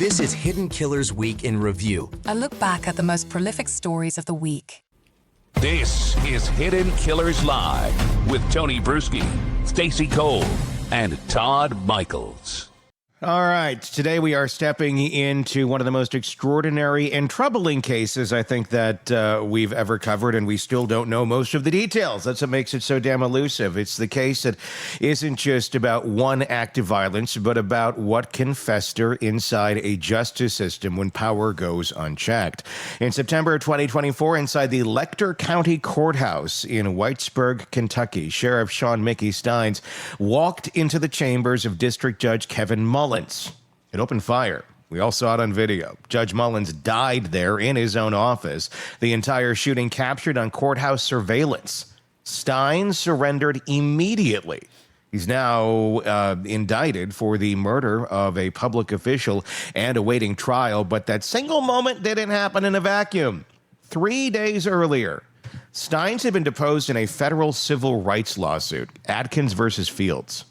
This is Hidden Killers Week in Review. A look back at the most prolific stories of the week. This is Hidden Killers Live with Tony Bruschi, Stacey Cole, and Todd Michaels. All right, today we are stepping into one of the most extraordinary and troubling cases I think that we've ever covered, and we still don't know most of the details. That's what makes it so damn elusive. It's the case that isn't just about one act of violence, but about what can fester inside a justice system when power goes unchecked. In September of 2024, inside the Lecter County Courthouse in Whitesburg, Kentucky, Sheriff Shawn Stines walked into the chambers of District Judge Kevin Mullins. It opened fire. We all saw it on video. Judge Mullins died there in his own office. The entire shooting captured on courthouse surveillance. Stines surrendered immediately. He's now indicted for the murder of a public official and awaiting trial, but that single moment didn't happen in a vacuum. 3 days earlier, Stines had been deposed in a federal civil rights lawsuit, Adkins versus Fields.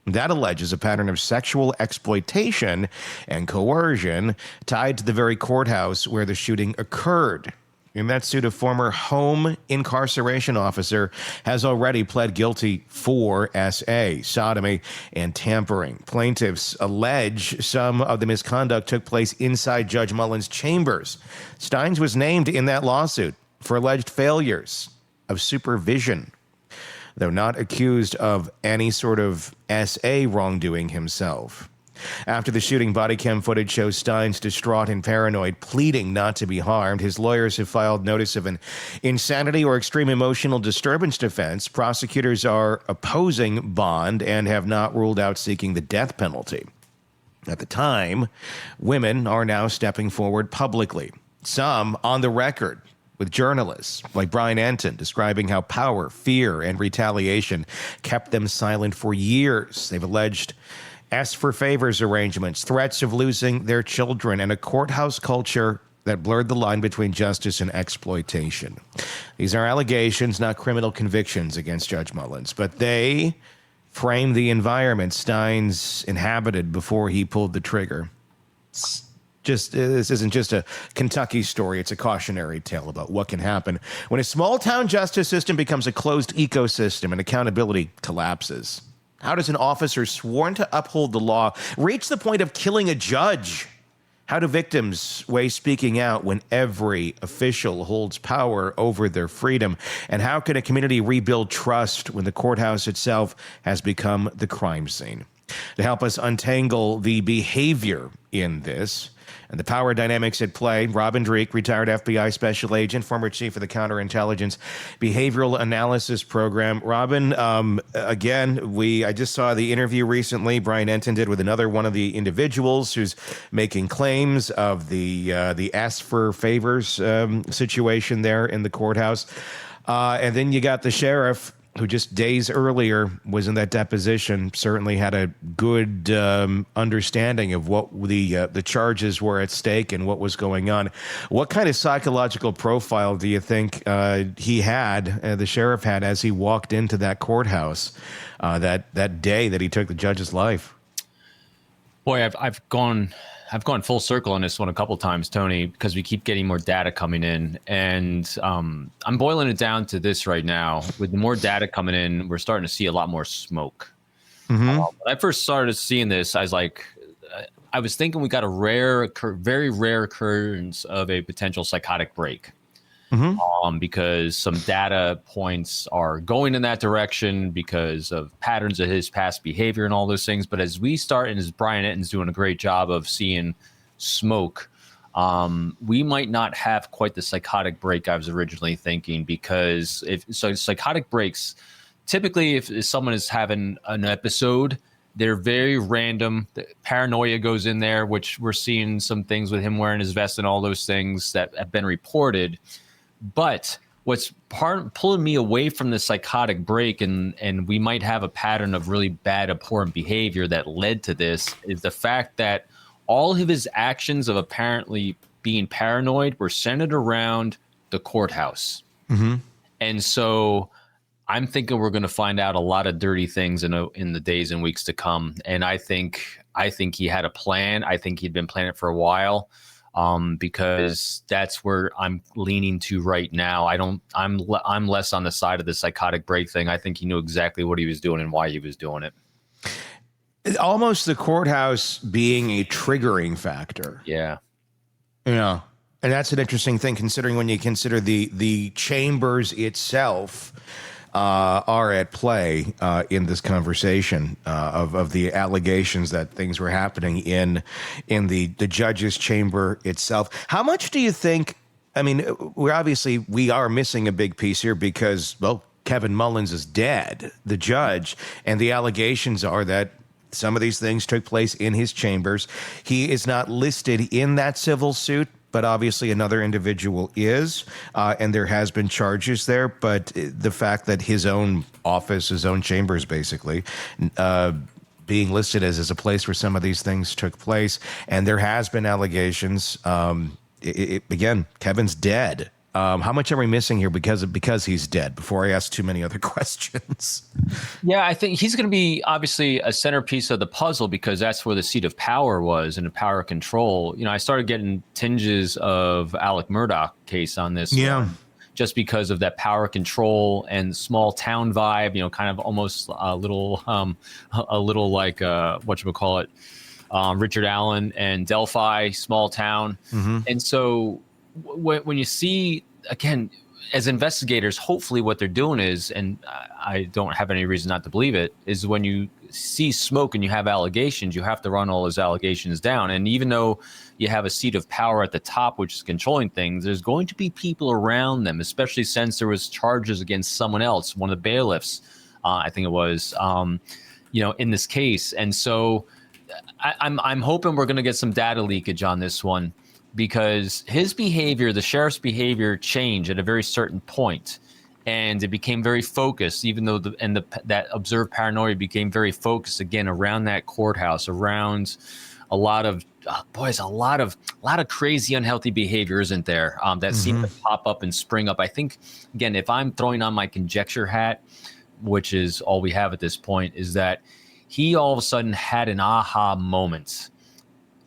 That alleges a pattern of sexual exploitation and coercion tied to the very courthouse where the shooting occurred. In that suit, a former home incarceration officer has already pled guilty for SA, sodomy, and tampering. Plaintiffs allege some of the misconduct took place inside Judge Mullins' chambers. Stines was named in that lawsuit for alleged failures of supervision, though not accused of any sort of SA wrongdoing himself. After the shooting, body cam footage shows Stines distraught and paranoid, pleading not to be harmed. His lawyers have filed notice of an insanity or extreme emotional disturbance defense. Prosecutors are opposing bond and have not ruled out seeking the death penalty. At the time, women are now stepping forward publicly, some on the record, with journalists like Brian Anton describing how power, fear, and retaliation kept them silent for years. They've alleged ask for favors arrangements, threats of losing their children, and a courthouse culture that blurred the line between justice and exploitation. These are allegations, not criminal convictions against Judge Mullins, but they frame the environment Stines inhabited before he pulled the trigger. This isn't just a Kentucky story. It's a cautionary tale about what can happen when a small-town justice system becomes a closed ecosystem and accountability collapses. How does an officer sworn to uphold the law reach the point of killing a judge? How do victims weigh speaking out when every official holds power over their freedom? And how can a community rebuild trust when the courthouse itself has become the crime scene? To help us untangle the behavior in this and the power dynamics at play, Robin Dreeke, retired FBI special agent, former chief of the Counterintelligence Behavioral Analysis Program. Robin, I just saw the interview recently Brian Anton did with another one of the individuals who's making claims of the ask for favors situation there in the courthouse. And then you got the sheriff, who just days earlier was in that deposition, certainly had a good understanding of what the charges were at stake and what was going on. What kind of psychological profile do you think he had, the sheriff had, as he walked into that courthouse that day that he took the judge's life? Boy, I've gone full circle on this one a couple times, Tony, because we keep getting more data coming in. And I'm boiling it down to this right now. With the more data coming in, we're starting to see a lot more smoke. Mm-hmm. When I first started seeing this, I was thinking we got a very rare occurrence of a potential psychotic break. Mm-hmm. Because some data points are going in that direction because of patterns of his past behavior and all those things. But as we start, and as Brian Enton's doing a great job of seeing smoke, we might not have quite the psychotic break I was originally thinking, because psychotic breaks, typically if someone is having an episode, they're very random. The paranoia goes in there, which we're seeing some things with him wearing his vest and all those things that have been reported. But what's pulling me away from the psychotic break, and we might have a pattern of really bad, abhorrent behavior that led to this, is the fact that all of his actions of apparently being paranoid were centered around the courthouse. Mm-hmm. And so I'm thinking we're going to find out a lot of dirty things in the days and weeks to come. And I think I think he had a plan. I think he'd been planning it for a while, because that's where I'm leaning to right now. I'm less on the side of the psychotic break thing. I think he knew exactly what he was doing and why he was doing it. Almost the courthouse being a triggering factor. Yeah. Yeah. And that's an interesting thing, considering when you consider the chambers itself are at play in this conversation of the allegations that things were happening in the judge's chamber itself. How much do you think? I mean, we are missing a big piece here because, well, Kevin Mullins is dead, the judge, and the allegations are that some of these things took place in his chambers. He is not listed in that civil suit, but obviously another individual is, and there has been charges there. But the fact that his own office, his own chambers, basically, being listed as a place where some of these things took place, and there has been allegations. Again, Kevin's dead. How much are we missing here because he's dead? Before I ask too many other questions. Yeah, I think he's going to be obviously a centerpiece of the puzzle because that's where the seat of power was and the power of control. I started getting tinges of Alec Murdaugh case on this. Yeah. Just because of that power control and small town vibe, kind of almost a little like whatchamacallit, Richard Allen and Delphi, small town. Mm-hmm. And so when you see, again, as investigators, hopefully what they're doing is, and I don't have any reason not to believe it, is when you see smoke and you have allegations, you have to run all those allegations down. And even though you have a seat of power at the top, which is controlling things, there's going to be people around them, especially since there was charges against someone else, one of the bailiffs, I think it was, in this case. And so I'm hoping we're going to get some data leakage on this one, because his behavior, the sheriff's behavior, changed at a very certain point, and it became very focused. Even though that observed paranoia became very focused again around that courthouse, around a lot of crazy, unhealthy behavior, isn't there? That seemed to pop up and spring up. I think, again, if I'm throwing on my conjecture hat, which is all we have at this point, is that he all of a sudden had an aha moment.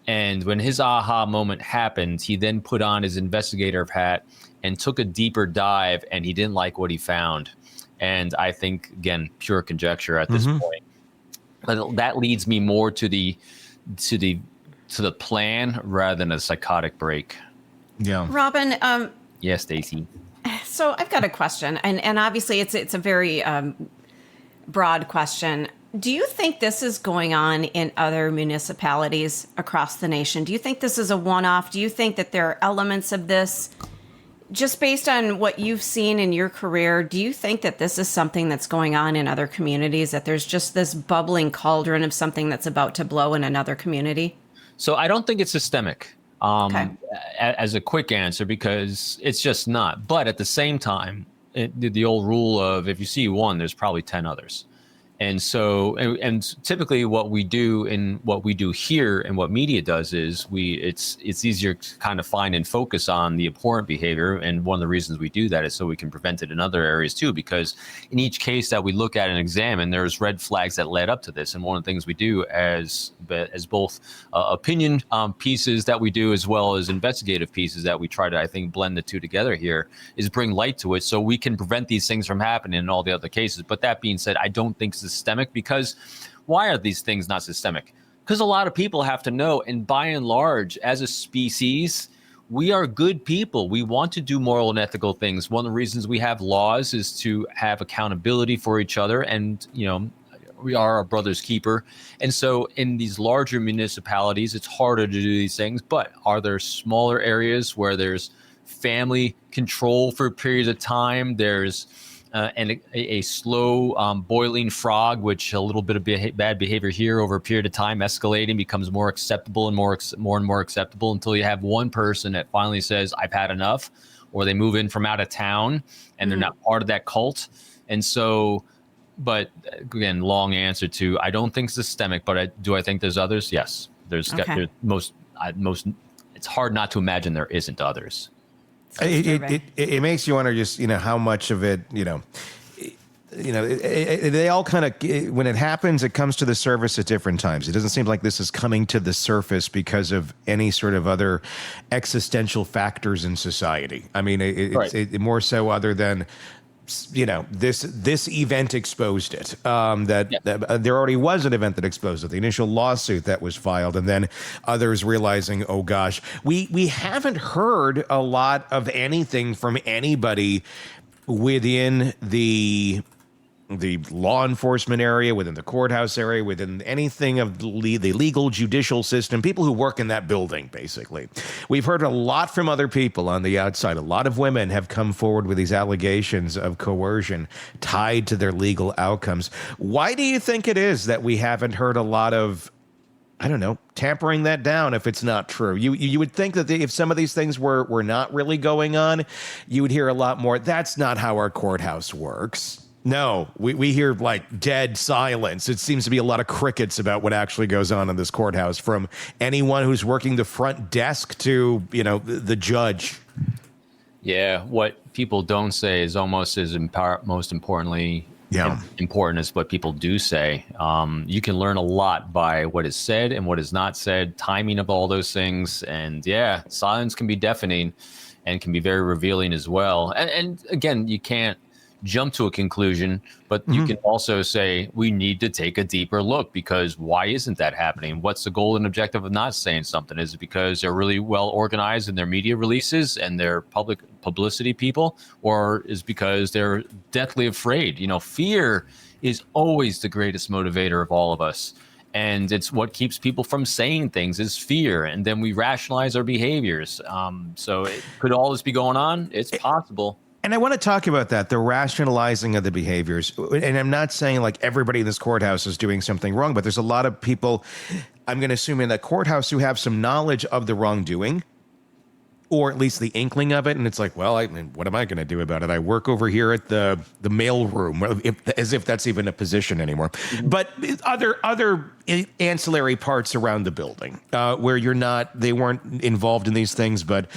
And when his aha moment happened, he then put on his investigator hat and took a deeper dive, and he didn't like what he found. And I think, again, pure conjecture at this point. But that leads me more to the plan rather than a psychotic break. Yeah. Robin. Yes, Stacey. So I've got a question, and obviously it's a very broad question. Do you think this is going on in other municipalities across the nation? Do you think this is a one-off? Do you think that there are elements of this, just based on what you've seen in your career, do you think that this is something that's going on in other communities, that there's just this bubbling cauldron of something that's about to blow in another community? So I don't think it's systemic, Okay. as a quick answer, because it's just not. But at the same time, the old rule of if you see one, there's probably 10 others. And so, and typically what we do and what we do here and what media does is it's easier to kind of find and focus on the abhorrent behavior. And one of the reasons we do that is so we can prevent it in other areas too, because in each case that we look at and examine, there's red flags that led up to this. And one of the things we do as both opinion pieces that we do, as well as investigative pieces that we try to, I think, blend the two together here, is bring light to it so we can prevent these things from happening in all the other cases. But that being said, I don't think systemic, because why are these things not systemic? Because a lot of people have to know, and by and large, as a species, we are good people. We want to do moral and ethical things. One of the reasons we have laws is to have accountability for each other, and we are our brother's keeper. And so in these larger municipalities, it's harder to do these things. But are there smaller areas where there's family control for periods of time? There's and a slow boiling frog, which a little bit of bad behavior here over a period of time escalating becomes more acceptable and more acceptable, until you have one person that finally says, I've had enough, or they move in from out of town and they're not part of that cult. And so, but again, long answer to, I don't think systemic, but do I think there's others? Yes. There's most, it's hard not to imagine there isn't others. It makes you wonder just, how much of it, they all kind of, when it happens, it comes to the surface at different times. It doesn't seem like this is coming to the surface because of any sort of other existential factors in society. I mean, it's more so other than, this event exposed it. There already was an event that exposed it, the initial lawsuit that was filed, and then others realizing, oh gosh, we haven't heard a lot of anything from anybody within the law enforcement area, within the courthouse area, within anything of the legal judicial system, people who work in that building, basically. We've heard a lot from other people on the outside. A lot of women have come forward with these allegations of coercion tied to their legal outcomes. Why do you think it is that we haven't heard a lot of, I don't know, tampering that down if it's not true? You would think that if some of these things were not really going on, you would hear a lot more. That's not how our courthouse works. No, we hear like dead silence. It seems to be a lot of crickets about what actually goes on in this courthouse, from anyone who's working the front desk to, the judge. Yeah, what people don't say is almost as most importantly important as what people do say. You can learn a lot by what is said and what is not said, timing of all those things. And silence can be deafening and can be very revealing as well. And again, you can't jump to a conclusion, but you can also say we need to take a deeper look, because why isn't that happening? What's the goal and objective of not saying something? Is it because they're really well organized in their media releases and their publicity people, or is because they're deathly afraid? Fear is always the greatest motivator of all of us. And it's what keeps people from saying things is fear. And then we rationalize our behaviors. So could all this be going on? It's possible. And I want to talk about that, the rationalizing of the behaviors. And I'm not saying like everybody in this courthouse is doing something wrong, but there's a lot of people, I'm going to assume, in that courthouse who have some knowledge of the wrongdoing, or at least the inkling of it. And it's like, well, what am I going to do about it? I work over here at the mail room, as if that's even a position anymore. But other ancillary parts around the building where they weren't involved in these things, but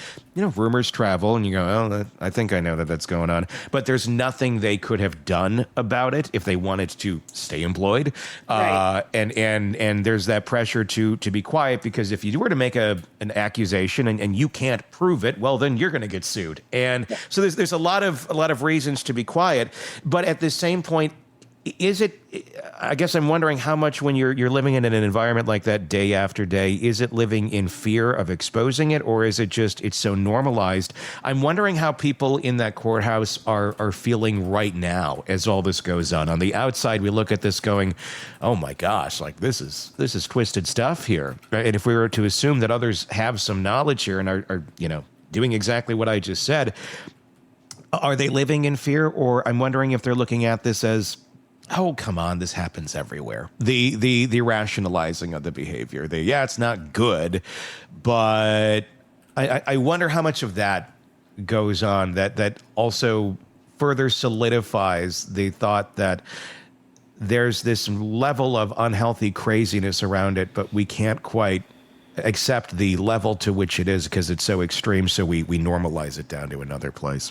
rumors travel, and you go, oh, I think I know that's going on. But there's nothing they could have done about it if they wanted to stay employed. Right. And there's that pressure to be quiet, because if you were to make an accusation and you can't prove it, well, then you're going to get sued. And so there's a lot of reasons to be quiet. But at the same point, I guess I'm wondering how much, when you're living in an environment like that day after day, is it living in fear of exposing it, or is it just it's so normalized? I'm wondering how people in that courthouse are feeling right now as all this goes on. On the outside, we look at this going, oh my gosh, like this is twisted stuff here. Right? And if we were to assume that others have some knowledge here and are doing exactly what I just said, are they living in fear? Or I'm wondering if they're looking at this as, oh, come on, this happens everywhere. The rationalizing of the behavior. It's not good, but I wonder how much of that goes on that also further solidifies the thought that there's this level of unhealthy craziness around it, but we can't quite accept the level to which it is because it's so extreme, so we normalize it down to another place.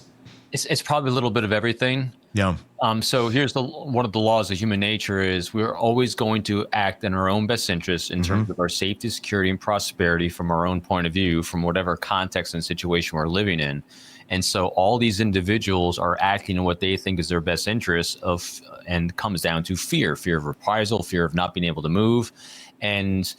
It's probably a little bit of everything. Yeah. So here's one of the laws of human nature is we're always going to act in our own best interest in terms of our safety, security, and prosperity from our own point of view, from whatever context and situation we're living in. And so all these individuals are acting in what they think is their best interest and comes down to fear of reprisal, fear of not being able to move. And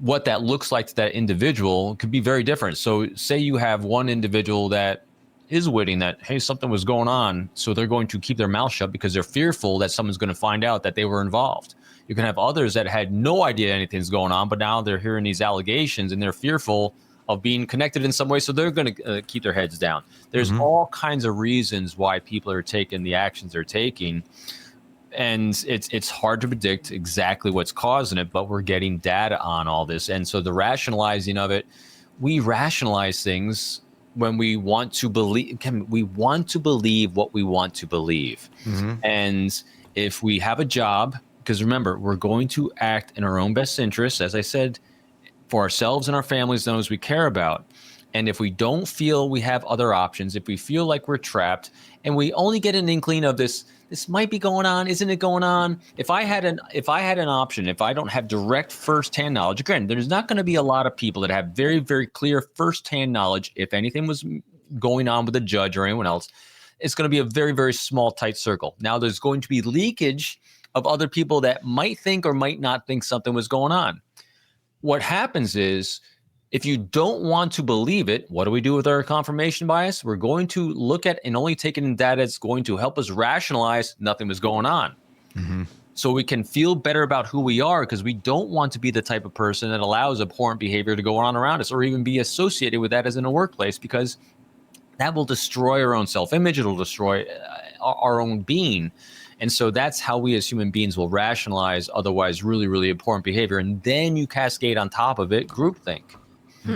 what that looks like to that individual could be very different. So say you have one individual that is witting that, hey, something was going on. So they're going to keep their mouth shut because they're fearful that someone's going to find out that they were involved. You can have others that had no idea anything's going on, but now they're hearing these allegations and they're fearful of being connected in some way. So they're going to keep their heads down. There's all kinds of reasons why people are taking the actions they're taking. And it's hard to predict exactly what's causing it, but we're getting data on all this. And so the rationalizing of it, we rationalize things when we want to believe. We want to believe what we want to believe. And if we have a job, because remember, we're going to act in our own best interest, as I said, for ourselves and our families, those we care about. And if we don't feel we have other options, if we feel like we're trapped, and we only get an inkling of this this might be going on. Isn't it going on? If I had an option, if I don't have direct firsthand knowledge, again, there's not going to be a lot of people that have very, very clear firsthand knowledge. If anything was going on with the judge or anyone else, it's going to be a very, very small, tight circle. Now there's going to be leakage of other people that might think or might not think something was going on. What happens is, if you don't want to believe it, what do we do with our confirmation bias? We're going to look at and only take in data that's going to help us rationalize nothing was going on. Mm-hmm. So we can feel better about who we are, because we don't want to be the type of person that allows abhorrent behavior to go on around us, or even be associated with that as in a workplace, because that will destroy our own self-image. It'll destroy our own being. And so that's how we as human beings will rationalize otherwise really, really abhorrent behavior. And then you cascade on top of it groupthink.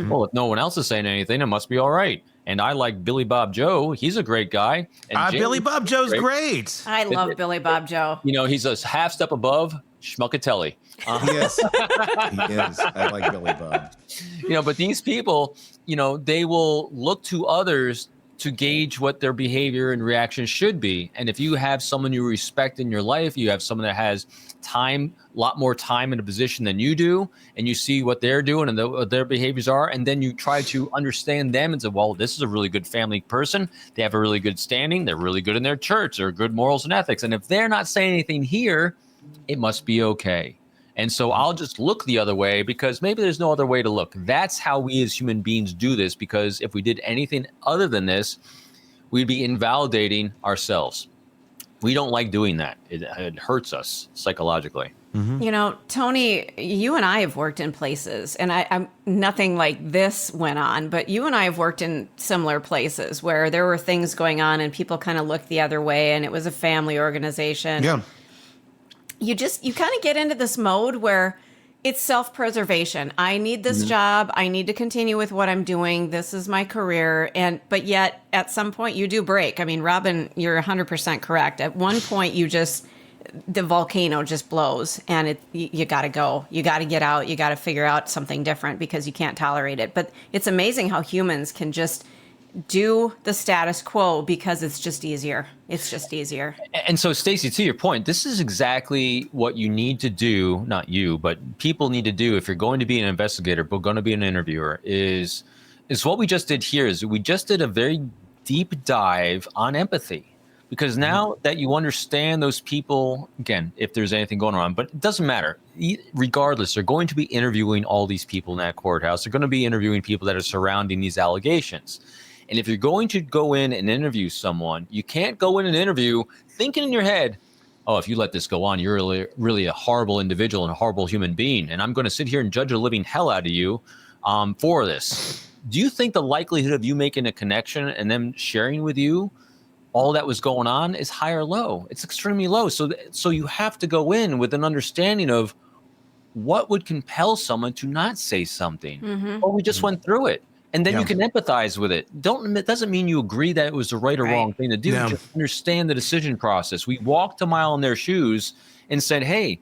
Well, if no one else is saying anything, it must be all right. And I like Billy Bob Joe. He's a great guy. And Billy Bob Joe's great. I love Billy Bob Joe. You know, he's a half step above Schmuckatelli. Yes, he is. I like Billy Bob. You know, but these people, you know, they will look to others to gauge what their behavior and reaction should be. And if you have someone you respect in your life, you have someone that has time, a lot more time in a position than you do, and you see what they're doing and what their behaviors are, and then you try to understand them and say, well, this is a really good family person. They have a really good standing. They're really good in their church. They're good morals and ethics. And if they're not saying anything here, it must be okay. And so I'll just look the other way, because maybe there's no other way to look. That's how we as human beings do this, because if we did anything other than this, we'd be invalidating ourselves. We don't like doing that. It hurts us psychologically. Mm-hmm. You know, Tony, you and I have worked in places, and I'm nothing like this went on, but you and I have worked in similar places where there were things going on and people kind of looked the other way, and it was a family organization. Yeah. You kind of get into this mode where it's self-preservation. I need this job. I need to continue with what I'm doing. This is my career. But yet at some point you do break. I mean, Robin, you're 100% correct. At one point the volcano just blows, and you got to go. You got to get out. You got to figure out something different because you can't tolerate it. But it's amazing how humans can just do the status quo because it's just easier. It's just easier. And so, Stacey, to your point, this is exactly what you need to do. Not you, but people need to do if you're going to be an investigator, but going to be an interviewer, is what we just did here. Is we just did a very deep dive on empathy. Because now that you understand those people, again, if there's anything going on, but it doesn't matter. Regardless, they're going to be interviewing all these people in that courthouse. They're going to be interviewing people that are surrounding these allegations. And if you're going to go in and interview someone, you can't go in and interview thinking in your head, oh, if you let this go on, you're really a horrible individual and a horrible human being. And I'm going to sit here and judge the living hell out of you for this. Do you think the likelihood of you making a connection and them sharing with you all that was going on is high or low? It's extremely low. So you have to go in with an understanding of what would compel someone to not say something. Mm-hmm. Well, we just went through it. And then you can empathize with it. It doesn't mean you agree that it was the right or wrong thing to do. Yeah. Just understand the decision process. We walked a mile in their shoes and said, hey,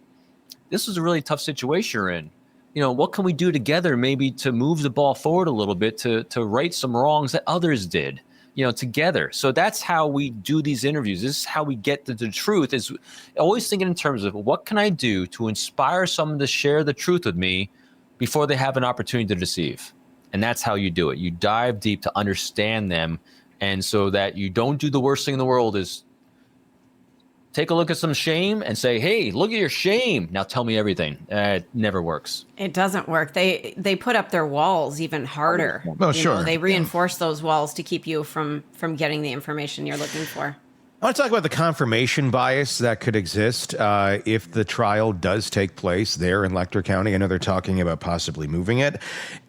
this is a really tough situation you're in. You know, what can we do together maybe to move the ball forward a little bit to right some wrongs that others did, you know, together. So that's how we do these interviews. This is how we get to the truth, is always thinking in terms of what can I do to inspire someone to share the truth with me before they have an opportunity to deceive. And that's how you do it. You dive deep to understand them, and so that you don't do the worst thing in the world is take a look at some shame and say, hey, look at your shame. Now tell me everything. It never works. It doesn't work. They put up their walls even harder. Oh, sure. They reinforce those walls to keep you from getting the information you're looking for. I want to talk about the confirmation bias that could exist if the trial does take place there in Lecter County. I know they're talking about possibly moving it.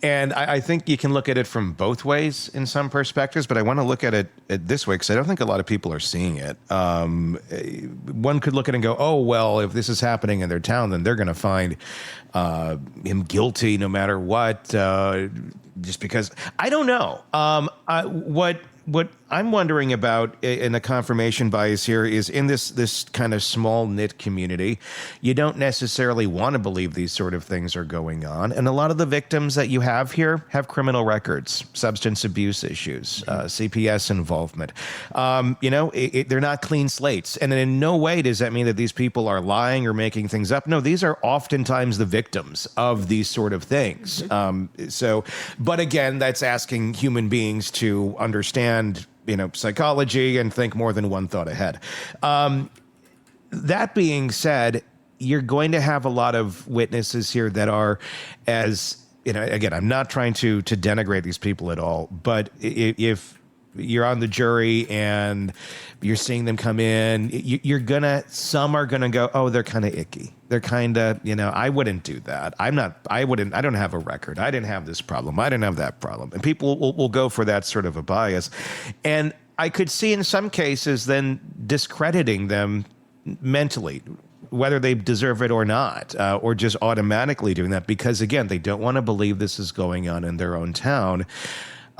And I think you can look at it from both ways in some perspectives, but I want to look at it this way because I don't think a lot of people are seeing it. One could look at it and go, oh, well, if this is happening in their town, then they're going to find him guilty no matter what. just because I don't know. What I'm wondering about in the confirmation bias here is in this kind of small knit community, you don't necessarily want to believe these sort of things are going on. And a lot of the victims that you have here have criminal records, substance abuse issues, CPS involvement. They're not clean slates. And in no way does that mean that these people are lying or making things up. No, these are oftentimes the victims of these sort of things. But again, that's asking human beings to understand psychology and think more than one thought ahead. That being said, you're going to have a lot of witnesses here that are again, I'm not trying to denigrate these people at all, but if you're on the jury and you're seeing them come in, some are gonna go, oh, they're kind of icky. They're kind of, I wouldn't do that. I don't have a record. I didn't have this problem. I didn't have that problem. And people will go for that sort of a bias. And I could see in some cases then discrediting them mentally, whether they deserve it or not, or just automatically doing that because, again, they don't want to believe this is going on in their own town.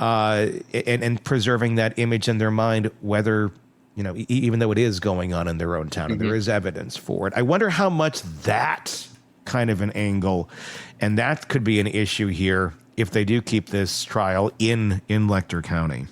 And preserving that image in their mind, whether, even though it is going on in their own town and there is evidence for it. I wonder how much that kind of an angle, and that could be an issue here if they do keep this trial in Lecter County.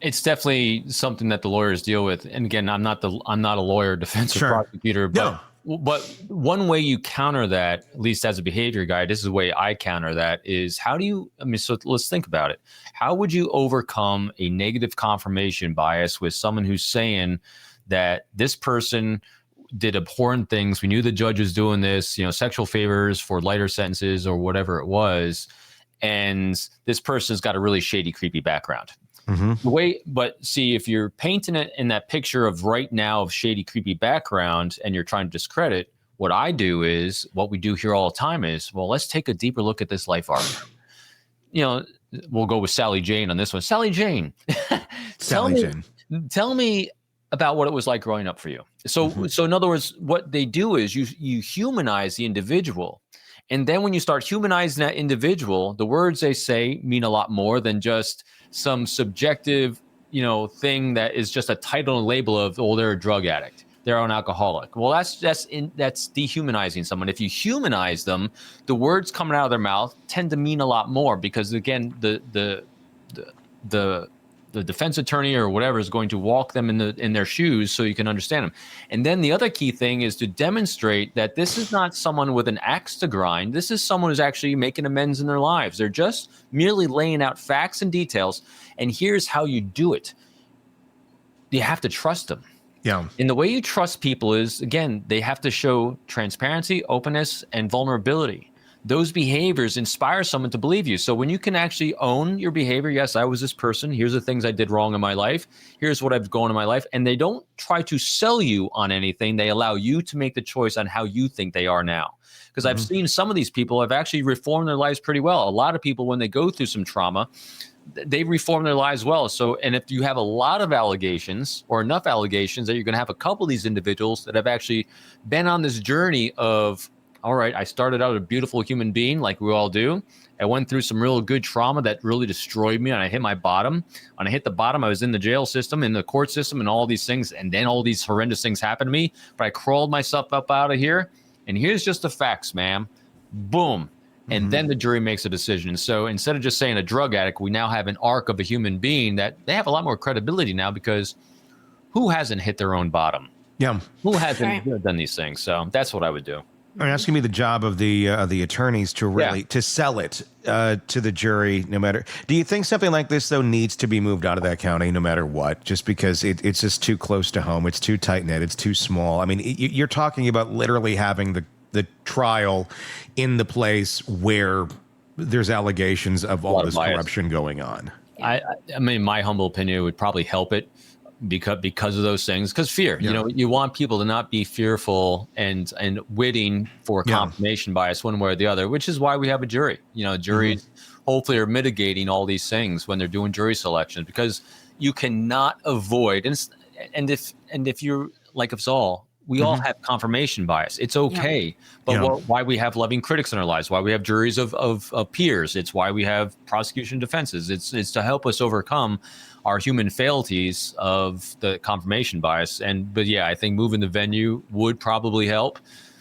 It's definitely something that the lawyers deal with. And again, I'm not a lawyer, defense or prosecutor, but But one way you counter that, at least as a behavior guy, this is the way I counter that, is so let's think about it. How would you overcome a negative confirmation bias with someone who's saying that this person did abhorrent things? We knew the judge was doing this, sexual favors for lighter sentences or whatever it was. And this person's got a really shady, creepy background. But see, if you're painting it in that picture of right now of shady, creepy background and you're trying to discredit, what I do is, what we do here all the time is, well, let's take a deeper look at this life arc. We'll go with Sally Jane on this one. Sally Jane, tell me about what it was like growing up for you. So in other words, what they do is you humanize the individual. And then when you start humanizing that individual, the words they say mean a lot more than just some subjective, thing that is just a title and label of, oh, they're a drug addict, they're an alcoholic. Well, that's dehumanizing someone. If you humanize them, the words coming out of their mouth tend to mean a lot more because, again, the defense attorney or whatever is going to walk them in their shoes so you can understand them. And then the other key thing is to demonstrate that this is not someone with an axe to grind. This is someone who's actually making amends in their lives. They're just merely laying out facts and details. And here's how you do it. You have to trust them. Yeah. And the way you trust people is, again, they have to show transparency, openness, and vulnerability. Those behaviors inspire someone to believe you. So when you can actually own your behavior, yes, I was this person. Here's the things I did wrong in my life. Here's what I've gone in my life. And they don't try to sell you on anything. They allow you to make the choice on how you think they are now. Because I've seen some of these people have actually reformed their lives pretty well. A lot of people, when they go through some trauma, they reform their lives well. So, and if you have a lot of allegations or enough allegations that you're going to have a couple of these individuals that have actually been on this journey of, all right, I started out a beautiful human being like we all do. I went through some real good trauma that really destroyed me, and I hit my bottom. When I hit the bottom, I was in the jail system, in the court system, and all these things, and then all these horrendous things happened to me. But I crawled myself up out of here, and here's just the facts, ma'am. Boom. And then the jury makes a decision. So instead of just saying a drug addict, we now have an arc of a human being that they have a lot more credibility now, because who hasn't hit their own bottom? Yeah. Who hasn't done these things? So that's what I would do. I mean, that's going to be the job of the attorneys to really to sell it to the jury. No matter, do you think something like this though needs to be moved out of that county, no matter what, just because it's just too close to home, it's too tight knit, it's too small? I mean, you're talking about literally having the trial in the place where there's allegations of all this corruption going on. I mean, my humble opinion, it would probably help it. Because of those things, because fear, you want people to not be fearful and waiting for confirmation bias one way or the other, which is why we have a jury. Juries hopefully are mitigating all these things when they're doing jury selections, because you cannot avoid. And if you're like us all, we all have confirmation bias. It's okay. But why we have loving critics in our lives, why we have juries of peers, it's why we have prosecution defenses. It's to help us overcome our human frailties of the confirmation bias. But yeah, I think moving the venue would probably help.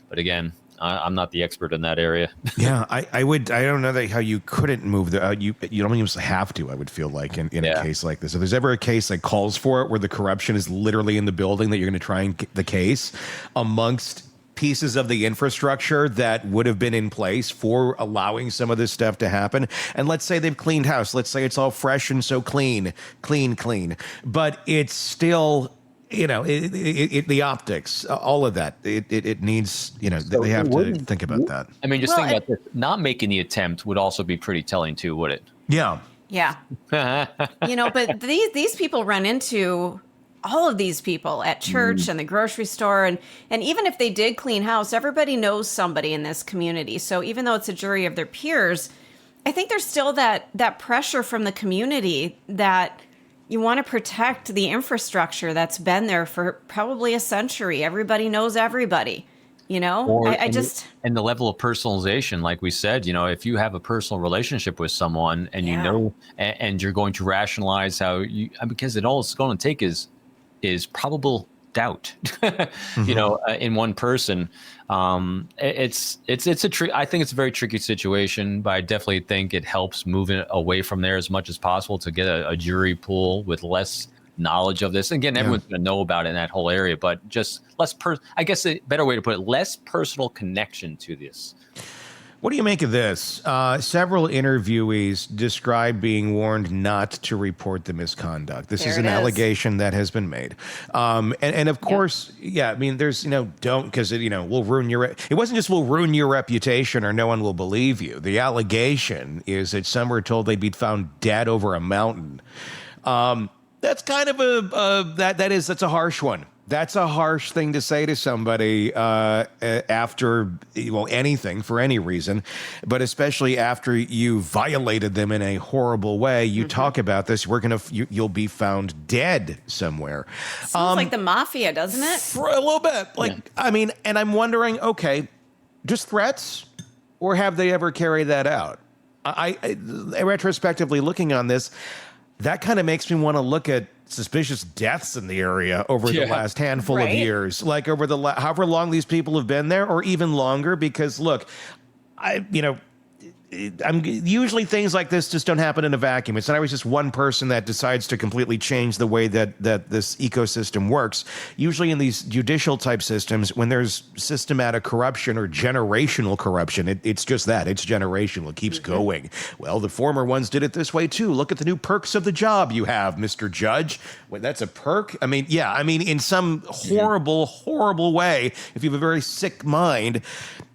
But again, I'm not the expert in that area. Yeah, I would. I don't know how you couldn't move you don't even have to. I would feel like in a case like this, if there's ever a case that calls for it, where the corruption is literally in the building, that you're going to try and get the case amongst pieces of the infrastructure that would have been in place for allowing some of this stuff to happen. And let's say they've cleaned house. Let's say it's all fresh and so clean, but it's still, the optics, all of that, it needs, they have to think about that. I mean, think about this. Not making the attempt would also be pretty telling too, would it? Yeah. Yeah. But these people run into all of these people at church and the grocery store. And even if they did clean house, everybody knows somebody in this community. So even though it's a jury of their peers, I think there's still that pressure from the community that you want to protect the infrastructure that's been there for probably a century. Everybody knows everybody, And the level of personalization, like we said, if you have a personal relationship with someone and and you're going to rationalize because all it's going to take is probable doubt, in one person. I think it's a very tricky situation, but I definitely think it helps moving away from there as much as possible to get a jury pool with less knowledge of this. Again, everyone's going to know about it in that whole area, but just less I guess a better way to put it, less personal connection to this. What do you make of this? Several interviewees describe being warned not to report the misconduct. This is an allegation that has been made. And of course, I mean, there's, don't, because it, will ruin it wasn't just will ruin your reputation or no one will believe you. The allegation is that some were told they'd be found dead over a mountain. That's kind of that's a harsh one. That's a harsh thing to say to somebody after, anything for any reason, but especially after you violated them in a horrible way. You talk about this. You'll be found dead somewhere. Sounds like the mafia, doesn't it? For a little bit. I mean, and I'm wondering, okay, just threats, or have they ever carried that out? I retrospectively looking on this, that kind of makes me want to look at suspicious deaths in the area over the last handful of years, like over the however long these people have been there, or even longer. Because look, I'm usually things like this just don't happen in a vacuum. It's not always just one person that decides to completely change the way that this ecosystem works. Usually in these judicial type systems, when there's systematic corruption or generational corruption, it's just that. It's generational. It keeps going. Well, the former ones did it this way too. Look at the new perks of the job you have, Mr. Judge. Wait, that's a perk? I mean, in some horrible, horrible way, if you have a very sick mind,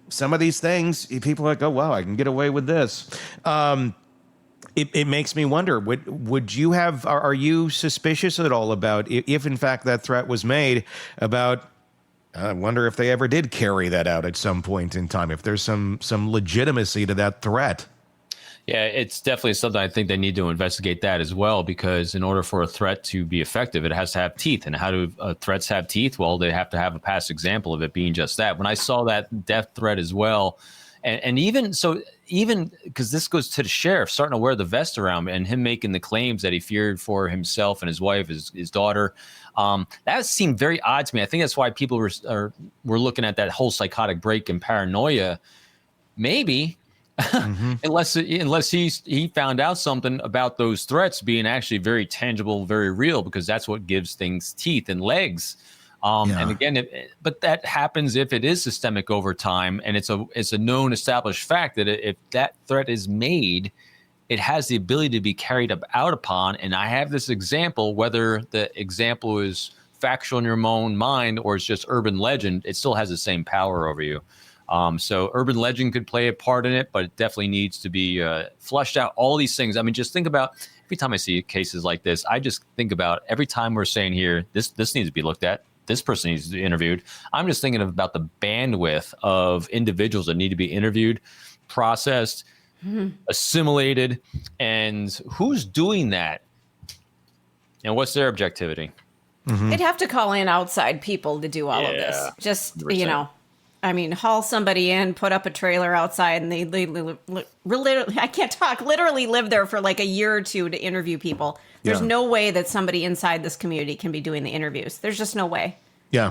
some of these things, people are like, oh, wow, I can get away with this. It makes me wonder, would you have, are you suspicious at all about, if in fact that threat was made, about, I wonder if they ever did carry that out at some point in time, if there's some legitimacy to that threat? Yeah, it's definitely something I think they need to investigate that as well, because in order for a threat to be effective, it has to have teeth. And how do threats have teeth? Well, they have to have a past example of it being just that. When I saw that death threat as well, and even because this goes to the sheriff starting to wear the vest around and him making the claims that he feared for himself and his wife, his daughter, that seemed very odd to me. I think that's why people were looking at that whole psychotic break and paranoia, maybe. Unless he found out something about those threats being actually very tangible, very real, because that's what gives things teeth and legs. And again, but that happens if it is systemic over time, and it's a known established fact that if that threat is made, it has the ability to be carried out upon. And I have this example, whether the example is factual in your own mind or it's just urban legend, it still has the same power over you. So urban legend could play a part in it, but it definitely needs to be flushed out. All these things. I mean, just think about every time I see cases like this, I just think about every time we're saying here, this needs to be looked at. This person needs to be interviewed. I'm just thinking about the bandwidth of individuals that need to be interviewed, processed, assimilated, and who's doing that, and what's their objectivity. They'd have to call in outside people to do all of this. Just, 100%. I mean, haul somebody in, put up a trailer outside, and they literally, I can't talk, literally live there for like a year or two to interview people. There's no way that somebody inside this community can be doing the interviews. There's just no way. Yeah,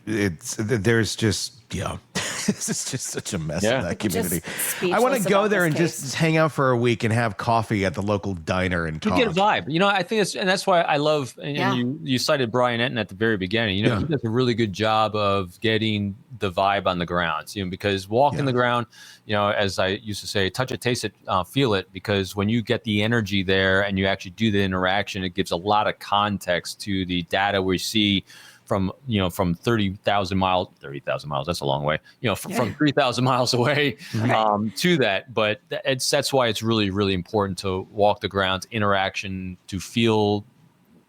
there's just, this is just such a mess in that community. I want to go there and just hang out for a week and have coffee at the local diner and talk. You get a vibe. I think that's why I love, and you cited Brian Enton at the very beginning. He does a really good job of getting the vibe on the ground, because walking the ground, as I used to say, touch it, taste it, feel it, because when you get the energy there and you actually do the interaction, it gives a lot of context to the data we see from 30,000 miles, that's a long way, from 3,000 miles away to that. But that's why it's really, really important to walk the grounds, interaction, to feel,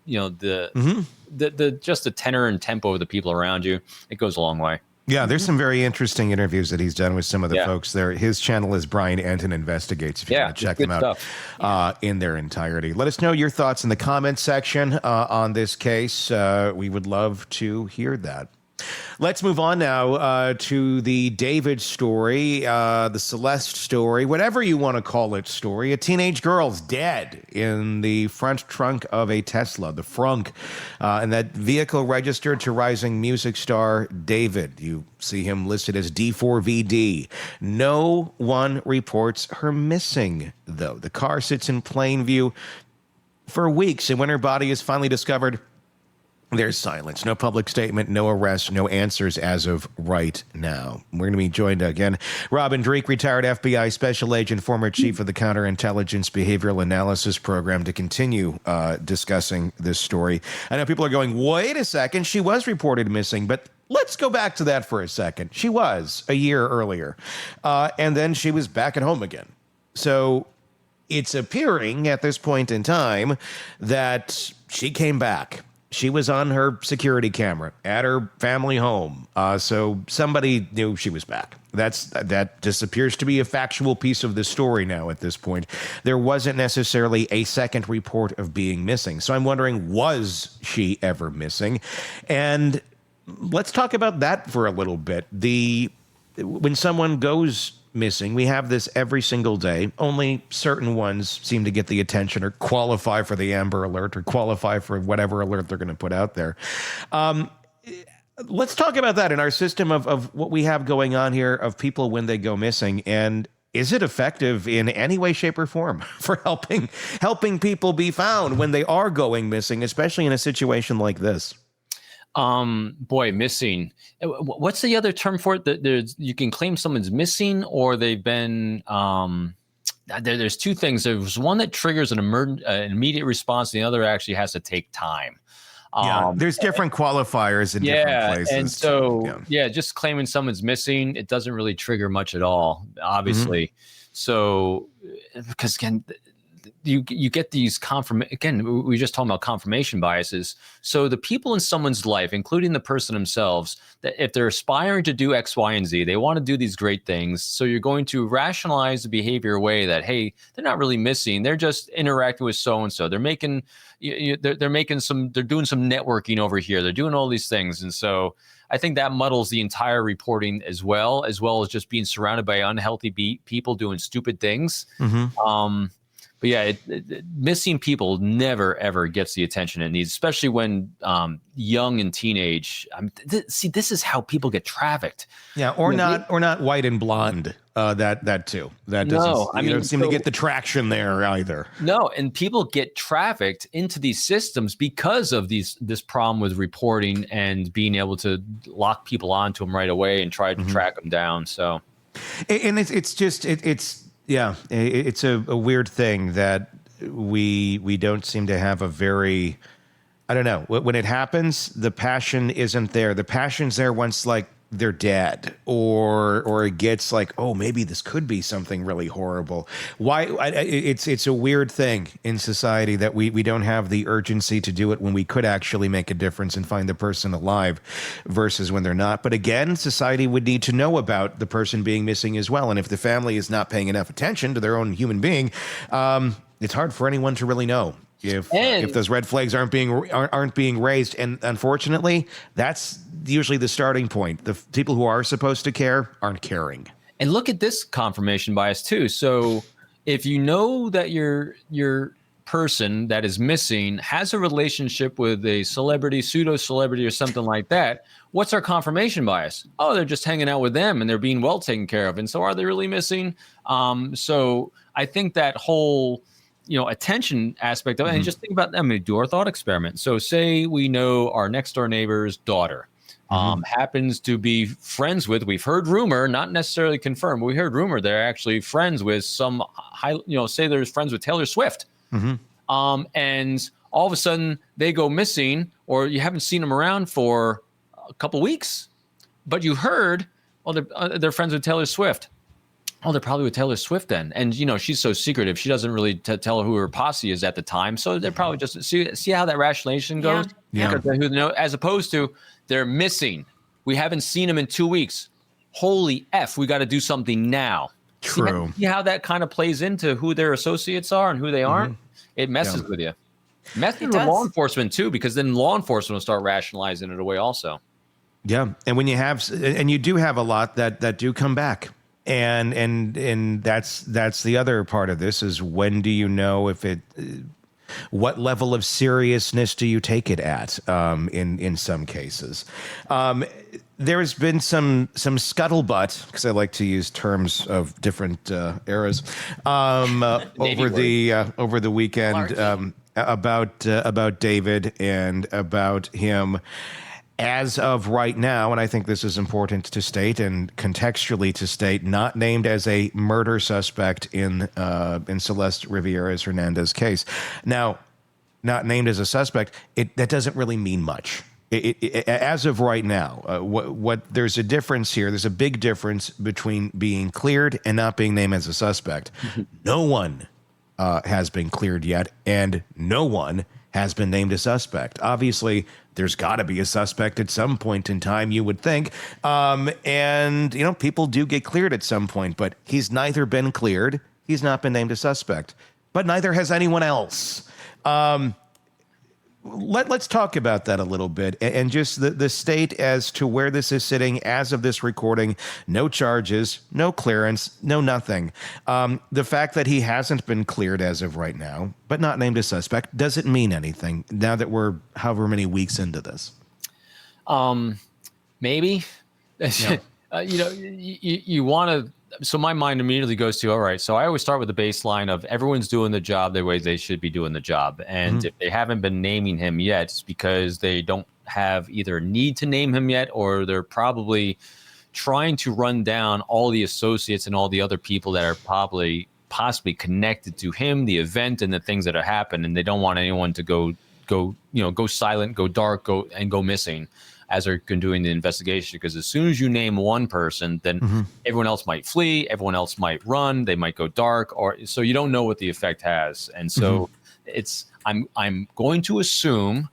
the just the tenor and tempo of the people around you. It goes a long way. Yeah, there's some very interesting interviews that he's done with some of the folks there. His channel is Brian Enton Investigates, if you want to check them out in their entirety. Let us know your thoughts in the comments section on this case. We would love to hear that. Let's move on now to the David story, the Celeste story, whatever you want to call it story. A teenage girl's dead in the front trunk of a Tesla, the Frunk, and that vehicle registered to rising music star David. You see him listed as D4VD. No one reports her missing, though. The car sits in plain view for weeks, and when her body is finally discovered, there's silence. No public statement, no arrest, no answers as of right now. We're going to be joined again. Robin Dreeke, retired FBI special agent, former chief of the Counterintelligence Behavioral Analysis Program, to continue discussing this story. I know people are going, wait a second, she was reported missing, but let's go back to that for a second. She was a year earlier, and then she was back at home again. So it's appearing at this point in time that she came back. She was on her security camera at her family home, so somebody knew she was back. That just appears to be a factual piece of the story now at this point. There wasn't necessarily a second report of being missing. So I'm wondering, was she ever missing? And let's talk about that for a little bit. When someone goes missing, we have this every single day. Only certain ones seem to get the attention or qualify for the Amber Alert or qualify for whatever alert they're going to put out there. Let's talk about that in our system of what we have going on here of people when they go missing. And is it effective in any way, shape, or form for helping people be found when they are going missing, especially in a situation like this? Missing. What's the other term for it? You can claim someone's missing, or they've been. There's two things. There's one that triggers an immediate response. The other actually has to take time. There's different qualifiers in different places. And so, just claiming someone's missing, it doesn't really trigger much at all, obviously. Mm-hmm. So, because again, you get these again, we just talked about confirmation biases. So the people in someone's life, including the person themselves, that if they're aspiring to do X, Y, and Z, they want to do these great things. So you're going to rationalize the behavior away that, hey, they're not really missing. They're just interacting with so-and-so. They're making, they're doing some networking over here. They're doing all these things. And so I think that muddles the entire reporting as well as just being surrounded by unhealthy people doing stupid things. Mm-hmm. But yeah, missing people never, ever gets the attention it needs, especially when young and teenage. This is how people get trafficked. Yeah, or not white and blonde. That too. That doesn't seem to get the traction there either. No, and people get trafficked into these systems because of this problem with reporting and being able to lock people onto them right away and try to track them down. So, and it's a weird thing that we don't seem to have a very, I don't know, when it happens, the passion isn't there. The passion's there once they're dead or it gets like, oh, maybe this could be something really horrible. It's a weird thing in society that we don't have the urgency to do it when we could actually make a difference and find the person alive versus when they're not. But again, society would need to know about the person being missing as well. And if the family is not paying enough attention to their own human being, it's hard for anyone to really know. if those red flags aren't being raised. And unfortunately, that's usually the starting point. The people who are supposed to care aren't caring. And look at this confirmation bias too. So if you know that your person that is missing has a relationship with a celebrity, pseudo celebrity, or something like that, what's our confirmation bias? Oh, they're just hanging out with them and they're being well taken care of. And so are they really missing? So I think that whole, attention aspect of it, and just think about, do our thought experiment. So say we know our next door neighbor's daughter happens to be friends with, we've heard rumor, not necessarily confirmed, but we heard rumor they're actually friends with some high, say there's friends with Taylor Swift. And all of a sudden they go missing, or you haven't seen them around for a couple weeks, but you heard, they're friends with Taylor Swift. Oh, they're probably with Taylor Swift then. And, she's so secretive. She doesn't really tell who her posse is at the time. So they're probably just, see how that rationalization goes? Yeah. As opposed to they're missing. We haven't seen them in 2 weeks. Holy F, we got to do something now. True. See how that kind of plays into who their associates are and who they aren't? It messes with you. Messes with law enforcement too, because then law enforcement will start rationalizing it away also. Yeah. And when you do have a lot that do come back. And that's the other part of this is, when do you know what level of seriousness do you take it at? In some cases, there's been some scuttlebutt, because I like to use terms of different eras, over the weekend, about David and about him. As of right now, and I think this is important to state and contextually to state, not named as a murder suspect in Celeste Rivas Hernandez case. Now, not named as a suspect, that doesn't really mean much. As of right now, what there's a difference here. There's a big difference between being cleared and not being named as a suspect. No one has been cleared yet, and no one has been named a suspect. Obviously, there's got to be a suspect at some point in time, you would think. And, people do get cleared at some point, but he's neither been cleared, he's not been named a suspect, but neither has anyone else. Let's talk about that a little bit, and just the state as to where this is sitting as of this recording. No charges, no clearance, no nothing. The fact that he hasn't been cleared as of right now, but not named a suspect, doesn't mean anything now that we're however many weeks into this. Maybe. You want to. So my mind immediately goes to, all right, so I always start with the baseline of everyone's doing the job the way they should be doing the job. And if they haven't been naming him yet, it's because they don't have either a need to name him yet, or they're probably trying to run down all the associates and all the other people that are possibly connected to him, the event, and the things that have happened. And they don't want anyone to go silent, go dark, go missing as they're doing the investigation, because as soon as you name one person, then everyone else might flee, everyone else might run, they might go dark, or so you don't know what the effect has. And so I'm going to assume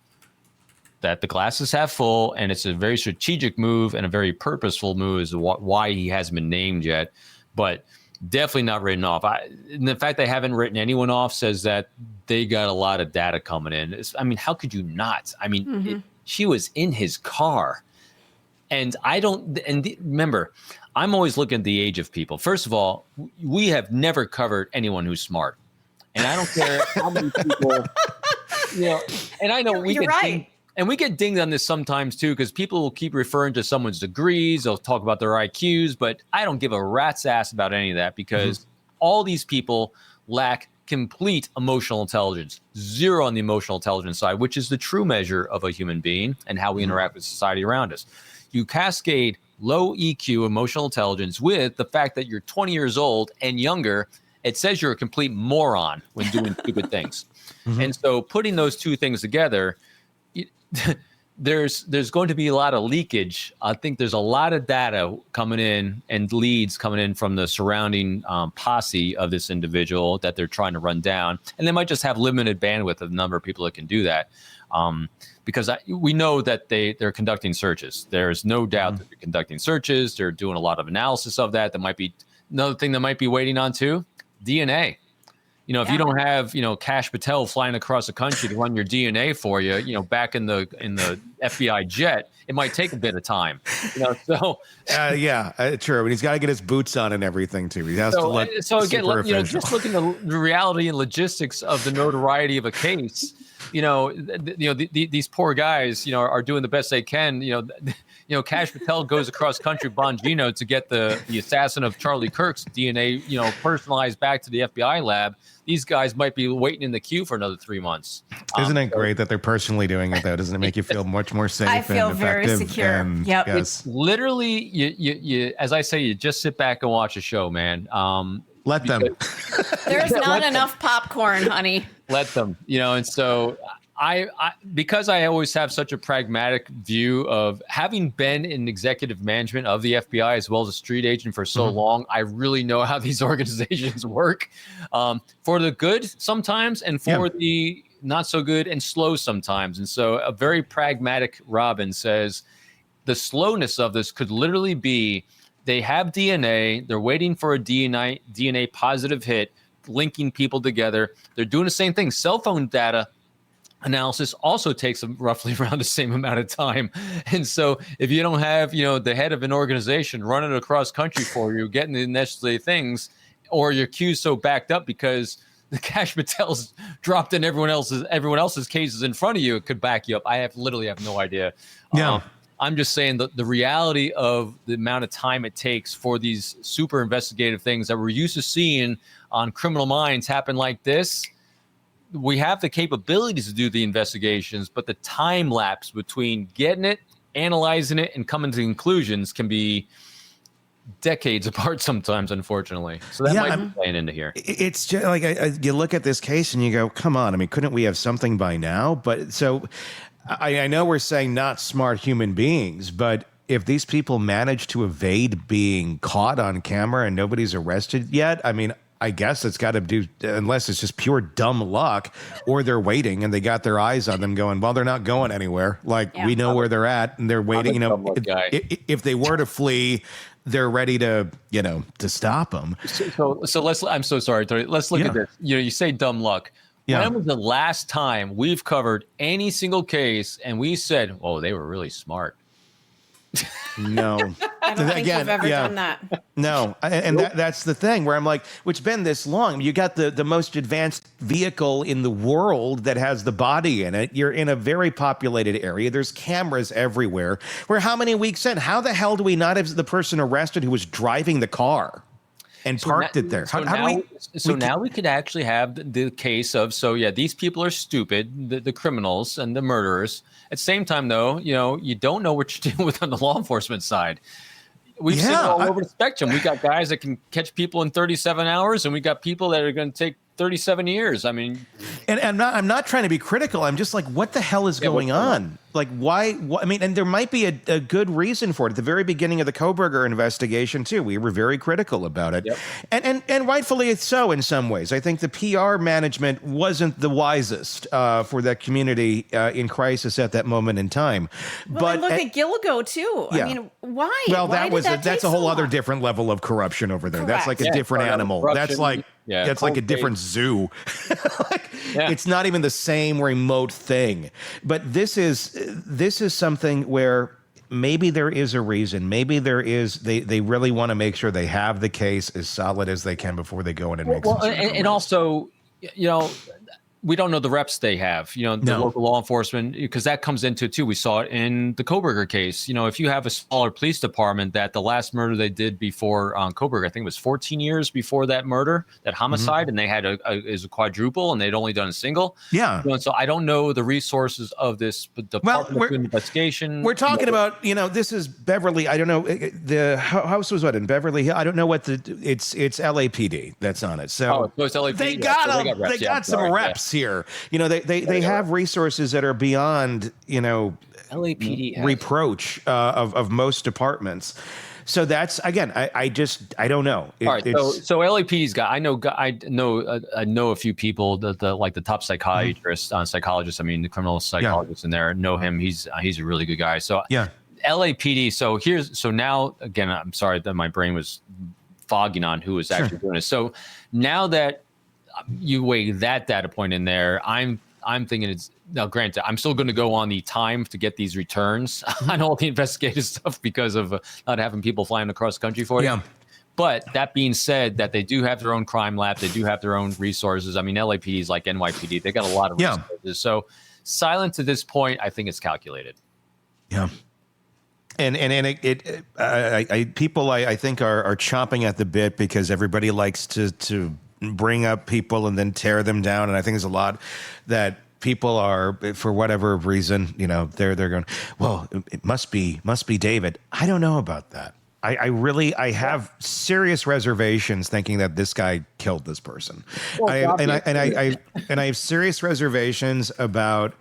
that the glass is half full, and it's a very strategic move and a very purposeful move as to why he hasn't been named yet, but definitely not written off. And the fact they haven't written anyone off says that they got a lot of data coming in. How could you not? She was in his car. And remember, I'm always looking at the age of people. First of all, we have never covered anyone who's smart. And I don't care how many people, and I know you're right. And we get dinged on this sometimes too, because people will keep referring to someone's degrees. They'll talk about their IQs, but I don't give a rat's ass about any of that, because all these people lack complete emotional intelligence, zero on the emotional intelligence side, which is the true measure of a human being and how we interact with society around us. You cascade low EQ, emotional intelligence, with the fact that you're 20 years old and younger. It says you're a complete moron when doing stupid things. And so putting those two things together, there's going to be a lot of leakage. I think there's a lot of data coming in and leads coming in from the surrounding posse of this individual that they're trying to run down. And they might just have limited bandwidth of the number of people that can do that. Because we know that they're conducting searches. There's no doubt that they're conducting searches. They're doing a lot of analysis of that. That might be another thing that might be waiting on too. DNA. If you don't have, Kash Patel flying across the country to run your DNA for you, back in the FBI jet, it might take a bit of time. So true. And he's got to get his boots on and everything too. He has to look again, super official. just looking at the reality and logistics of the notoriety of a case. These poor guys, are doing the best they can. Kash Patel goes across country Bongino to get the assassin of Charlie Kirk's DNA, personalized back to the FBI lab. These guys might be waiting in the queue for another 3 months. Isn't it great that they're personally doing it, though? Doesn't it make you feel much more safe? I feel and very effective? secure. And, Yep. yes. It's literally, you, as I say, you just sit back and watch a show, man. Let them. There's not enough popcorn, honey. Let them, and so I because I always have such a pragmatic view of having been in executive management of the FBI as well as a street agent for so long, I really know how these organizations work, for the good sometimes and for the not so good and slow sometimes. And so a very pragmatic Robin says the slowness of this could literally be they have DNA, they're waiting for a DNA positive hit, linking people together. They're doing the same thing. Cell phone data analysis also takes roughly around the same amount of time. And so if you don't have, the head of an organization running across country for you, getting the necessary things, or your queue's so backed up because the Kash Patel's dropped in everyone else's cases in front of you, it could back you up. I literally have no idea. Yeah. I'm just saying the reality of the amount of time it takes for these super investigative things that we're used to seeing on Criminal Minds happen like this. We have the capabilities to do the investigations, but the time lapse between getting it, analyzing it, and coming to conclusions can be decades apart sometimes, unfortunately. So that might be playing into here. It's just like you look at this case and you go, come on. I mean, couldn't we have something by now? But so I know we're saying not smart human beings, but if these people manage to evade being caught on camera and nobody's arrested yet, I mean, I guess it's got to do, unless it's just pure dumb luck, or they're waiting and they got their eyes on them going, well, they're not going anywhere. Like, we know where they're at and they're waiting. If they were to flee, they're ready to, to stop them. So let's, I'm so sorry, Tony. Let's look at this. You say dumb luck. Yeah. When was the last time we've covered any single case and we said, oh, they were really smart? No. I don't think we've ever done that. No. And that's the thing where I'm like, it's been this long. You got the most advanced vehicle in the world that has the body in it. You're in a very populated area. There's cameras everywhere. We're how many weeks in? How the hell do we not have the person arrested who was driving the car and parked it there? Now we could actually have the case of, these people are stupid, the criminals and the murderers. At the same time, though, you don't know what you're dealing with on the law enforcement side. We've seen it all over the spectrum. We got guys that can catch people in 37 hours, and we got people that are going to take 37 years. I mean, and I'm not trying to be critical. I'm just like, what the hell is going on? Like, why? I mean, and there might be a good reason for it. At the very beginning of the Kohberger investigation, too, we were very critical about it, and rightfully so in some ways. I think the PR management wasn't the wisest for that community in crisis at that moment in time. Well, but look at Gilligo too. I mean, why? Well, why that's a whole other different level of corruption over there. Correct. That's like a different animal. That's like. It's like a different zoo. It's not even the same remote thing. But this is something where maybe there is a reason. Maybe there is. They really want to make sure they have the case as solid as they can before they go in and make. And also, we don't know the reps they have, the local law enforcement, because that comes into it too. We saw it in the Kohberger case. If you have a smaller police department that the last murder they did before Kohberger, I think it was 14 years before that murder, that homicide, and they had a quadruple and they'd only done a single. Yeah. So I don't know the resources of this department of investigation. We're talking about, this is Beverly. I don't know. The house was in Beverly Hill. I don't know what it's LAPD that's on it. So it's LAPD. They got some reps here. They have resources that are beyond, LAPD reproach of most departments. So that's, again, I don't know. All right. So LAPD's got, I know a few people that like the top psychiatrists, psychologists. I mean, the criminal psychologists in there know him. He's a really good guy. So LAPD. So now again, I'm sorry that my brain was fogging on who was actually doing this. So now that you weigh that data point in there. I'm thinking it's now. Granted, I'm still going to go on the time to get these returns on all the investigative stuff because of not having people flying across the country for you. But that being said, that they do have their own crime lab, they do have their own resources. I mean, LAPD is like NYPD; they got a lot of resources. So silent to this point, I think it's calculated. Yeah. And people I think are chomping at the bit because everybody likes to bring up people and then tear them down. And I think there's a lot that people are, for whatever reason, they're going, well, it must be David. I don't know about that. I have serious reservations thinking that this guy killed this person. Well, I have serious reservations about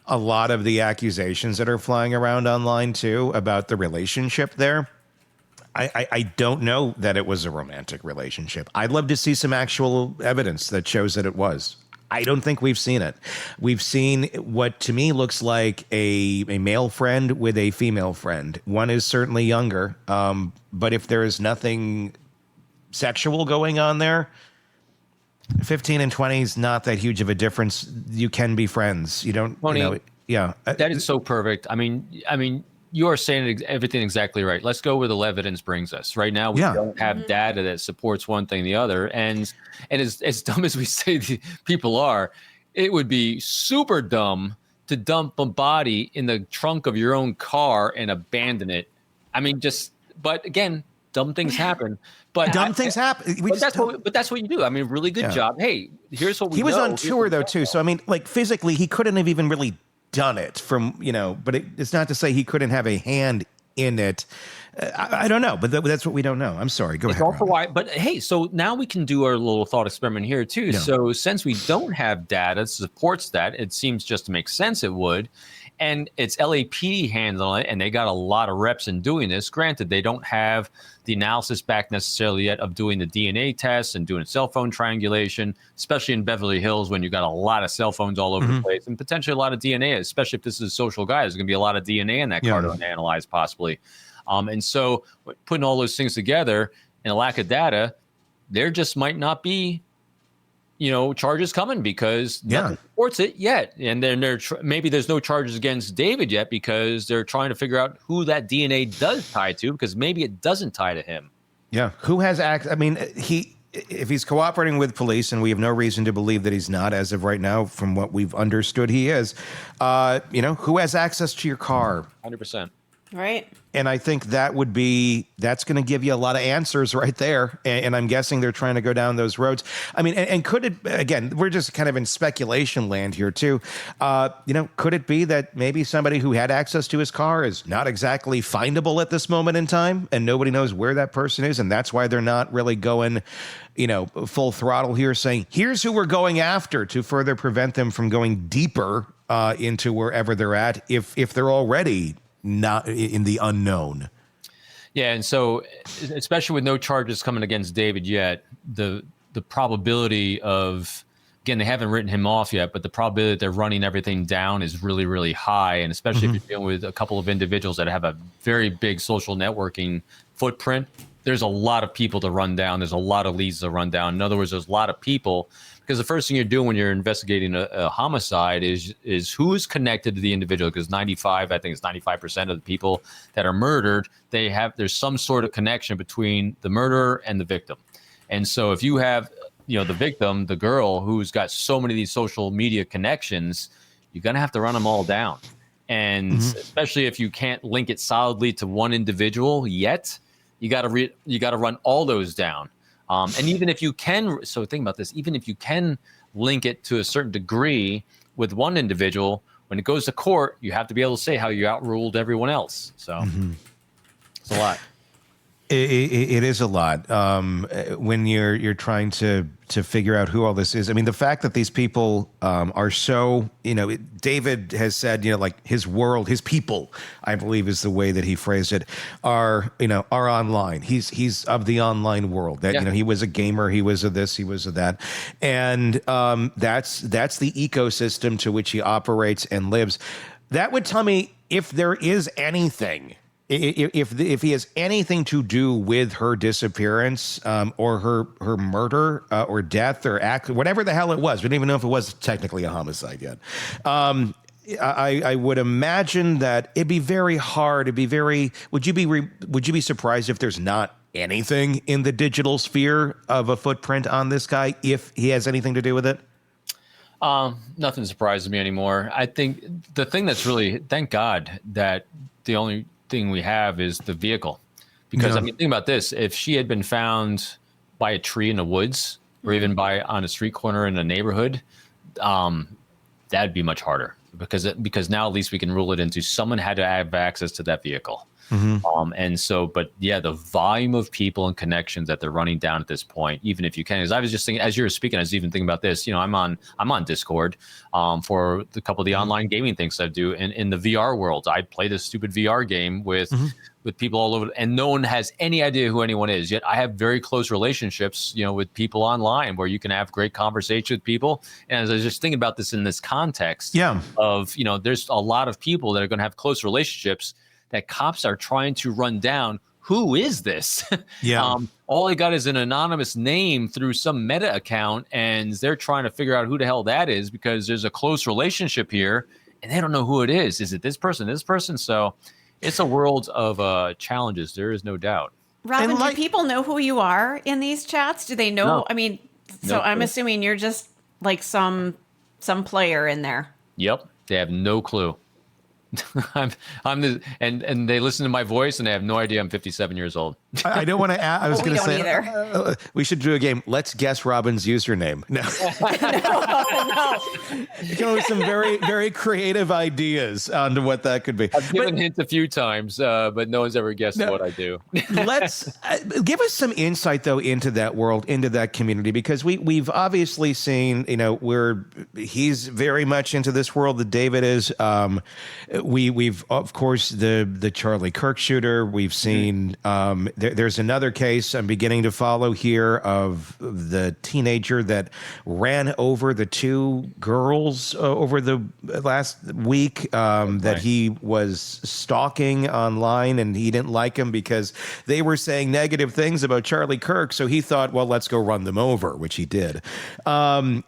a lot of the accusations that are flying around online too about the relationship there. I don't know that it was a romantic relationship. I'd love to see some actual evidence that shows that it was. I don't think we've seen it. We've seen what to me looks like a male friend with a female friend. One is certainly younger, but if there is nothing sexual going on there, 15 and 20 is not that huge of a difference. You can be friends. You don't, Tony, yeah. That is so perfect. I mean, you are saying everything exactly right. Let's go where the evidence brings us. Right now, we don't have data that supports one thing or the other. And as dumb as we say the people are, it would be super dumb to dump a body in the trunk of your own car and abandon it. I mean, but again, dumb things happen. But dumb things happen. But that's what you do. I mean, really good job. Hey, here's what we know. He was on tour though too. So I mean, like physically, he couldn't have even really done it from, but it's not to say he couldn't have a hand in it. I don't know, but that's what we don't know. I'm sorry. Go ahead. Also why, but hey, so now we can do our little thought experiment here too. Yeah. So since we don't have data that supports that, it seems just to make sense it would. And it's LAPD handling it, and they got a lot of reps in doing this. Granted, they don't have the analysis back necessarily yet of doing the DNA tests and doing cell phone triangulation, especially in Beverly Hills when you got a lot of cell phones all over the place and potentially a lot of DNA, especially if this is a social guy. There's going to be a lot of DNA in that car to analyze possibly. And so putting all those things together and a lack of data, there just might not be charges coming because nothing supports it yet. And then maybe there's no charges against David yet because they're trying to figure out who that DNA does tie to, because maybe it doesn't tie to him. Yeah. Who has access? I mean, if he's cooperating with police, and we have no reason to believe that he's not as of right now, from what we've understood he is, who has access to your car? 100%. Right. And I think that's going to give you a lot of answers right there. And I'm guessing they're trying to go down those roads. I mean, and could it, again, we're just kind of in speculation land here too. Could it be that maybe somebody who had access to his car is not exactly findable at this moment in time and nobody knows where that person is? And that's why they're not really going, full throttle here, saying, here's who we're going after to further prevent them from going deeper into wherever they're at if they're already not in the unknown. Yeah, and so especially with no charges coming against David yet, the probability of, again, they haven't written him off yet, but the probability that they're running everything down is really, really high. And especially if you're dealing with a couple of individuals that have a very big social networking footprint, there's a lot of people to run down. There's a lot of leads to run down. In other words, there's a lot of people, because the first thing you're doing when you're investigating a homicide is who is connected to the individual. Because 95% of the people that are murdered, there's some sort of connection between the murderer and the victim. And so if you have, the victim, the girl who's got so many of these social media connections, you're going to have to run them all down. And especially if you can't link it solidly to one individual yet, you got to run all those down. And even if you can, so think about this, even if you can link it to a certain degree with one individual, when it goes to court, you have to be able to say how you outruled everyone else. So it's a lot. It is a lot when you're trying to figure out who all this is. I mean, the fact that these people are so, David has said, like his world, his people, I believe is the way that he phrased it, are online. He's of the online world. That he was a gamer, he was a this, he was a that, and that's the ecosystem to which he operates and lives. That would tell me if there is anything if he has anything to do with her disappearance or her murder or death or act, whatever the hell it was, we don't even know if it was technically a homicide yet. I would imagine that it'd be very hard. It'd be very. Would you be surprised if there's not anything in the digital sphere of a footprint on this guy if he has anything to do with it? Nothing surprises me anymore. I think the thing that's really, thank God that the only thing we have is the vehicle, because I mean, think about this: if she had been found by a tree in the woods or even on a street corner in a neighborhood, that'd be much harder. Because now at least we can rule it into someone had to have access to that vehicle. And so, but yeah, the volume of people and connections that they're running down at this point, even if you can, as I was just thinking, as you were speaking, I was even thinking about this, I'm on Discord, for a couple of the online gaming things I do in the VR world. I play this stupid VR game with people all over, and no one has any idea who anyone is. Yet I have very close relationships, with people online where you can have great conversation with people. And as I was just thinking about this in this context of, there's a lot of people that are going to have close relationships that cops are trying to run down. Who is this? All I got is an anonymous name through some Meta account, and they're trying to figure out who the hell that is because there's a close relationship here, and they don't know who it is. Is it this person, this person? So it's a world of challenges. There is no doubt. Robin, do people know who you are in these chats? Do they know? No. I mean, so I'm assuming you're just like some player in there. Yep. They have no clue. And they listen to my voice and they have no idea I'm 57 years old. I don't want to add, I was going to say, either. We should do a game. Let's guess Robin's username. No. No. Come up with some very, very creative ideas on what that could be. I've given hints a few times, but no one's ever guessed what I do. Let's give us some insight, though, into that world, into that community, because we've obviously seen, he's very much into this world that David is. We've, of course, the Charlie Kirk shooter. We've seen there's another case I'm beginning to follow here of the teenager that ran over the two girls over the last week that he was stalking online, and he didn't like them because they were saying negative things about Charlie Kirk. So he thought, well, let's go run them over, which he did. But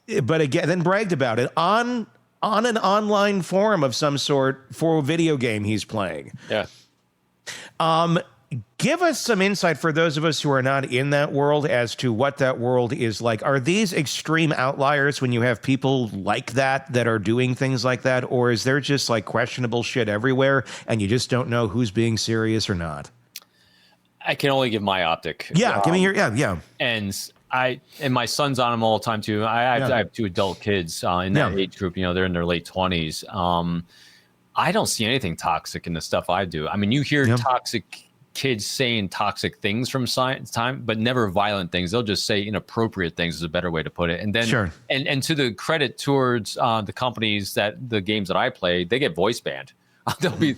again, then bragged about it on an online forum of some sort for a video game he's playing. Yeah. Give us some insight for those of us who are not in that world as to what that world is like. Are these extreme outliers when you have people like that are doing things like that? Or is there just like questionable shit everywhere and you just don't know who's being serious or not? I can only give my optic. Yeah. Give me your, yeah. And my son's on them all the time too. I have two adult kids in that age group. They're in their late 20s. I don't see anything toxic in the stuff I do. I mean, you hear toxic kids saying toxic things from time, but never violent things. They'll just say inappropriate things is a better way to put it. And then, and to the credit towards the companies that the games that I play, they get voice banned. They'll be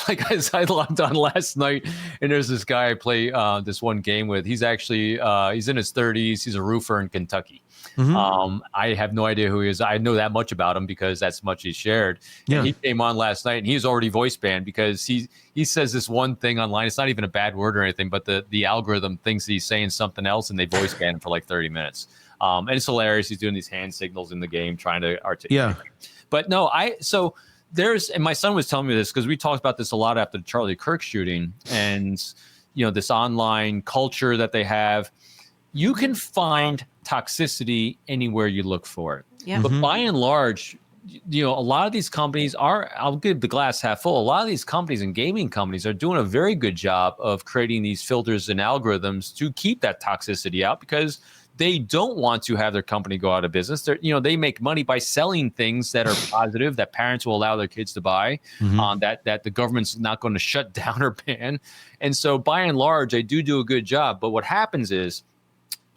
like, as I logged on last night, and there's this guy I play this one game with. He's actually he's in his 30s. He's a roofer in Kentucky. I have no idea who he is. I know that much about him because that's much he's shared. Yeah. And he came on last night, and he was already voice banned because he says this one thing online. It's not even a bad word or anything, but the algorithm thinks he's saying something else, and they voice ban him for like 30 minutes. And it's hilarious. He's doing these hand signals in the game, trying to articulate. Yeah. But no, and my son was telling me this because we talked about this a lot after the Charlie Kirk shooting, and this online culture that they have. You can find toxicity anywhere you look for it. Yeah. But by and large, a lot of these companies I'll give the glass half full. A lot of these companies and gaming companies are doing a very good job of creating these filters and algorithms to keep that toxicity out because they don't want to have their company go out of business. They make money by selling things that are positive, that parents will allow their kids to buy, that the government's not going to shut down or ban. And so by and large, they do a good job. But what happens is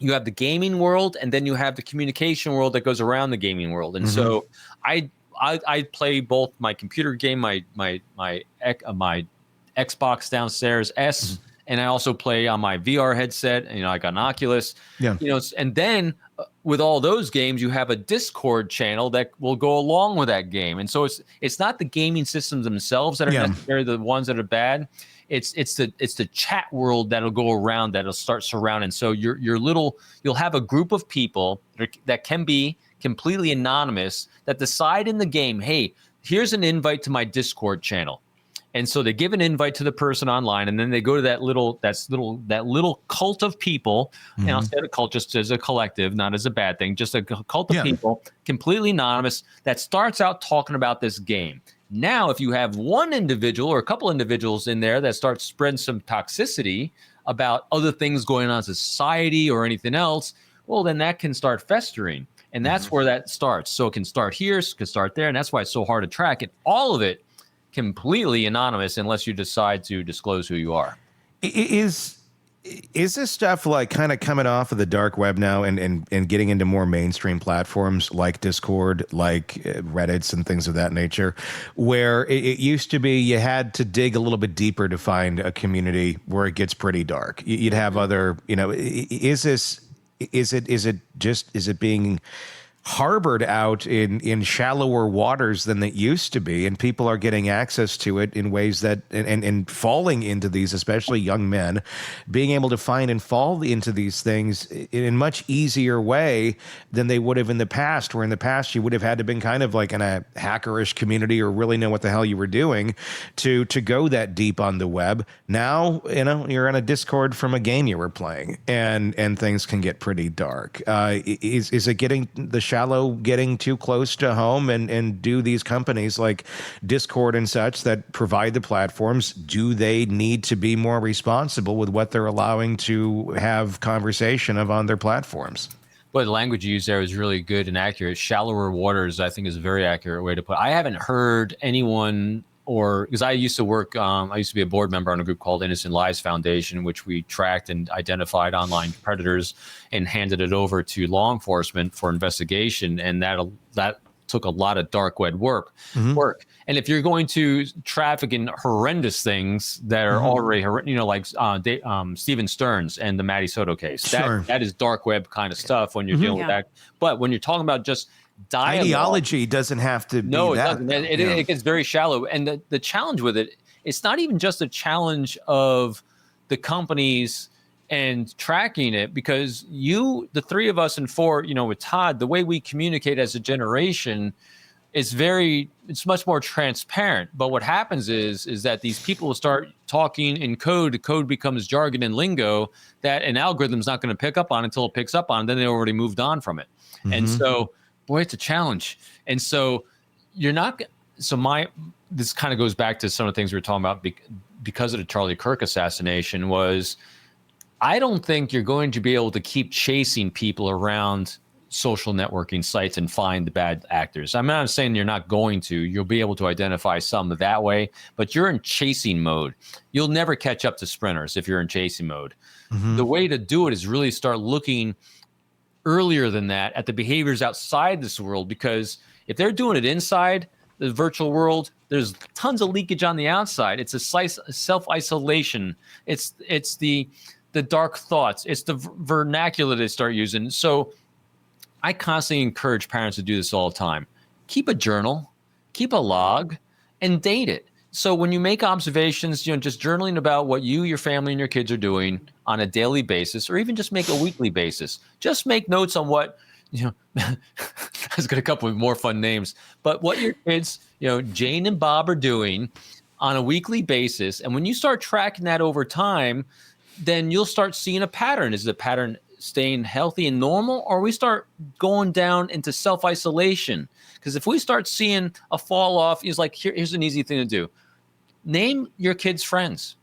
you have the gaming world, and then you have the communication world that goes around the gaming world. And so I play both my computer game, my Xbox downstairs, and I also play on my VR headset, I got an Oculus, and then with all those games, you have a Discord channel that will go along with that game. And so it's not the gaming systems themselves that are necessarily the ones that are bad. It's the chat world that'll go around, that'll start surrounding. So you'll have a group of people that can be completely anonymous that decide in the game, hey, here's an invite to my Discord channel. And so they give an invite to the person online, and then they go to that little cult of people. And I'll say a cult just as a collective, not as a bad thing, just a cult of people, completely anonymous, that starts out talking about this game. Now, if you have one individual or a couple individuals in there that start spreading some toxicity about other things going on in society or anything else, well, then that can start festering. And that's where that starts. So it can start here, it can start there, and that's why it's so hard to track it. All of it completely anonymous unless you decide to disclose who you are. Is this stuff like kind of coming off of the dark web now and getting into more mainstream platforms like Discord, like Reddits and things of that nature, where it used to be you had to dig a little bit deeper to find a community where it gets pretty dark? You'd have other, is it being harbored out in shallower waters than it used to be, and people are getting access to it in ways that and falling into these, especially young men, being able to find and fall into these things in a much easier way than they would have in the past, where in the past you would have had to been kind of like in a hackerish community or really know what the hell you were doing to go that deep on the web. Now, you're on a Discord from a game you were playing, and things can get pretty dark. Is it getting the shallow getting too close to home, and do these companies like Discord and such that provide the platforms, do they need to be more responsible with what they're allowing to have conversation of on their platforms? But the language you use there is really good and accurate. Shallower waters, I think, is a very accurate way to put it. I haven't heard anyone, because I used to work, I used to be a board member on a group called Innocent Lives Foundation, which we tracked and identified online predators and handed it over to law enforcement for investigation. And that took a lot of dark web work. And if you're going to traffic in horrendous things that are already, like Steven Stearns and the Matty Soto case, that is dark web kind of stuff when you're dealing with that. But when you're talking about just dialogue, ideology doesn't have to be it doesn't. It gets very shallow. And the challenge with it, it's not even just a challenge of the companies and tracking it, because the three of us and four, with Todd, the way we communicate as a generation is it's much more transparent. But what happens is that these people will start talking in code. The code becomes jargon and lingo that an algorithm's not going to pick up on until it picks up on, then they already moved on from it. And so, boy, it's a challenge. And so this kind of goes back to some of the things we were talking about because of the Charlie Kirk assassination. Was I don't think you're going to be able to keep chasing people around social networking sites and find the bad actors. I'm not saying you're not going to. You'll be able to identify some that way, but you're in chasing mode. You'll never catch up to sprinters if you're in chasing mode. The way to do it is really start looking earlier than that at the behaviors outside this world, because if they're doing it inside the virtual world, there's tons of leakage on the outside. It's a self-isolation. It's the dark thoughts. It's the vernacular they start using. So I constantly encourage parents to do this all the time. Keep a journal, keep a log, and date it. So when you make observations, just journaling about what you, your family, and your kids are doing on a daily basis, or even just make a weekly basis. Just make notes on what, let's get a couple of more fun names, but what your kids, Jane and Bob are doing on a weekly basis. And when you start tracking that over time, then you'll start seeing a pattern. Is the pattern staying healthy and normal, or we start going down into self-isolation? Because if we start seeing a fall off, here's an easy thing to do. Name your kids' friends.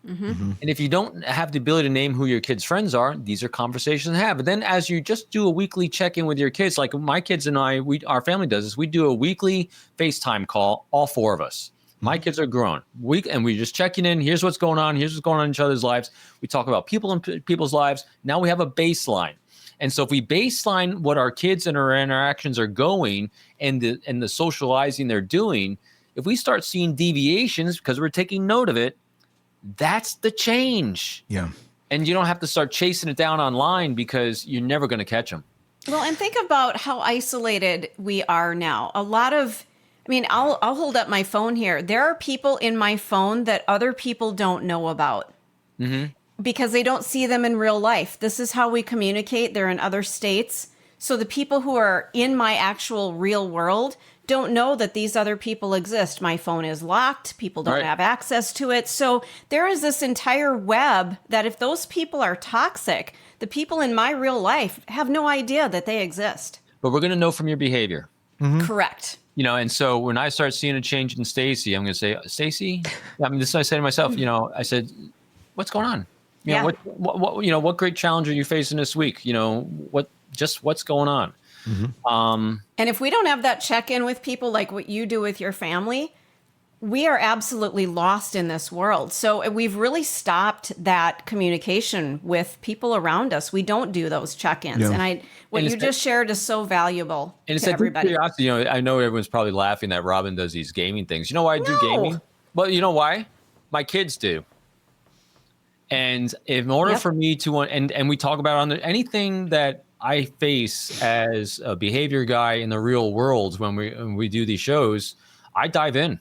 And if you don't have the ability to name who your kids' friends are, these are conversations to have. But then as you just do a weekly check-in with your kids, like my kids and I, our family does this, we do a weekly FaceTime call, all four of us. My kids are grown. And we just checking in. Here's what's going on. Here's what's going on in each other's lives. We talk about people and people's lives. Now we have a baseline. And so if we baseline what our kids and our interactions are going and the socializing they're doing, if we start seeing deviations because we're taking note of it, that's the change. Yeah. And you don't have to start chasing it down online because you're never going to catch them. Well, and think about how isolated we are now. I'll hold up my phone here. There are people in my phone that other people don't know about because they don't see them in real life. This is how we communicate. They're in other states. So the people who are in my actual real world don't know that these other people exist. My phone is locked. People don't have access to it. So there is this entire web that if those people are toxic, the people in my real life have no idea that they exist. But we're going to know from your behavior. Correct. And so when I start seeing a change in Stacy, I'm going to say, Stacy, this is what I say to myself, I said, what's going on? What great challenge are you facing this week? What's going on? And if we don't have that check-in with people like what you do with your family, we are absolutely lost in this world. So we've really stopped that communication with people around us. We don't do those check-ins. Yeah. And what you just shared is so valuable and it's to everybody. Curiosity. I know everyone's probably laughing that Robin does these gaming things. You know why I do gaming? Well, you know why? My kids do. And in order for me to, and we talk about anything that I face as a behavior guy in the real world when we do these shows, I dive in.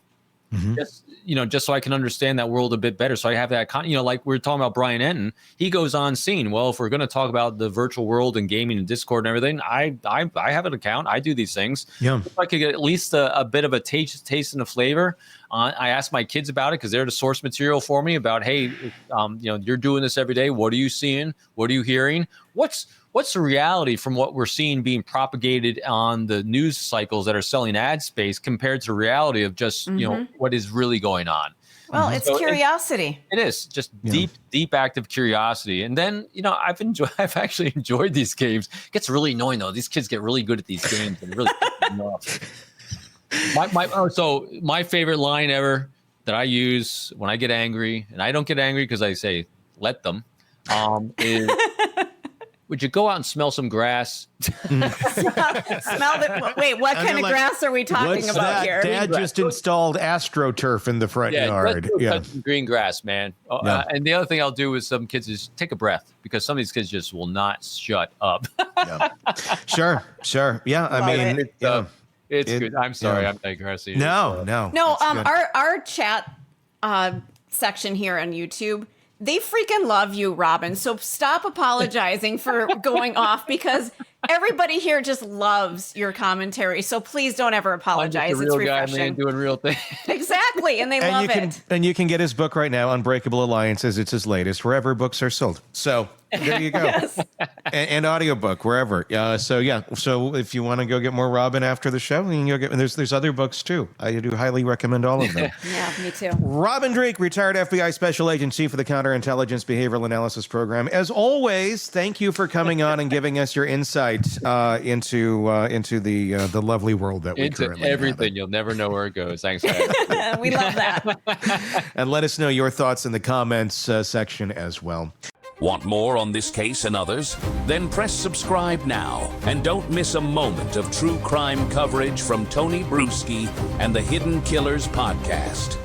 Just so I can understand that world a bit better. So I have that, like we were talking about Brian Enton, he goes on scene. Well, if we're going to talk about the virtual world and gaming and Discord and everything, I have an account. I do these things. Yeah. If I could get at least a bit of a taste and a flavor. I ask my kids about it because they're the source material for me about, hey, you're doing this every day. What are you seeing? What are you hearing? What's the reality from what we're seeing being propagated on the news cycles that are selling ad space compared to reality of just, what is really going on? Well, it's curiosity. It is just deep, active curiosity. And then, I've actually enjoyed these games. It gets really annoying though. These kids get really good at these games and really my favorite line ever that I use when I get angry, and I don't get angry because I say, let them, is would you go out and smell some grass? Smell the, wait, what kind of grass are we talking about here? Dad just installed AstroTurf in the front yard. Some green grass, man. And the other thing I'll do with some kids is take a breath because some of these kids just will not shut up. Sure. Yeah, it's good. I'm sorry, I'm digressing. No. Our chat section here on YouTube, they freaking love you, Robin. So stop apologizing for going off because everybody here just loves your commentary. So please don't ever apologize. I'm just a real guy, man, doing real things. Exactly, and they love it. And you can get his book right now, Unbreakable Alliances. It's his latest, wherever books are sold. So there you go. Yes. and audiobook, wherever. So if you want to go get more Robin after the show, you can go get. And there's other books too. I do highly recommend all of them. Yeah, me too. Robin Dreeke, retired FBI Special Agent Chief of the Counterintelligence Behavioral Analysis Program. As always, thank you for coming on and giving us your insight into the lovely world that we currently everything. have. You'll never know where it goes. Thanks, guys. We love that. And let us know your thoughts in the comments section as well. Want more on this case and others? Then press subscribe now and don't miss a moment of true crime coverage from Tony Bruschi and the Hidden Killers podcast.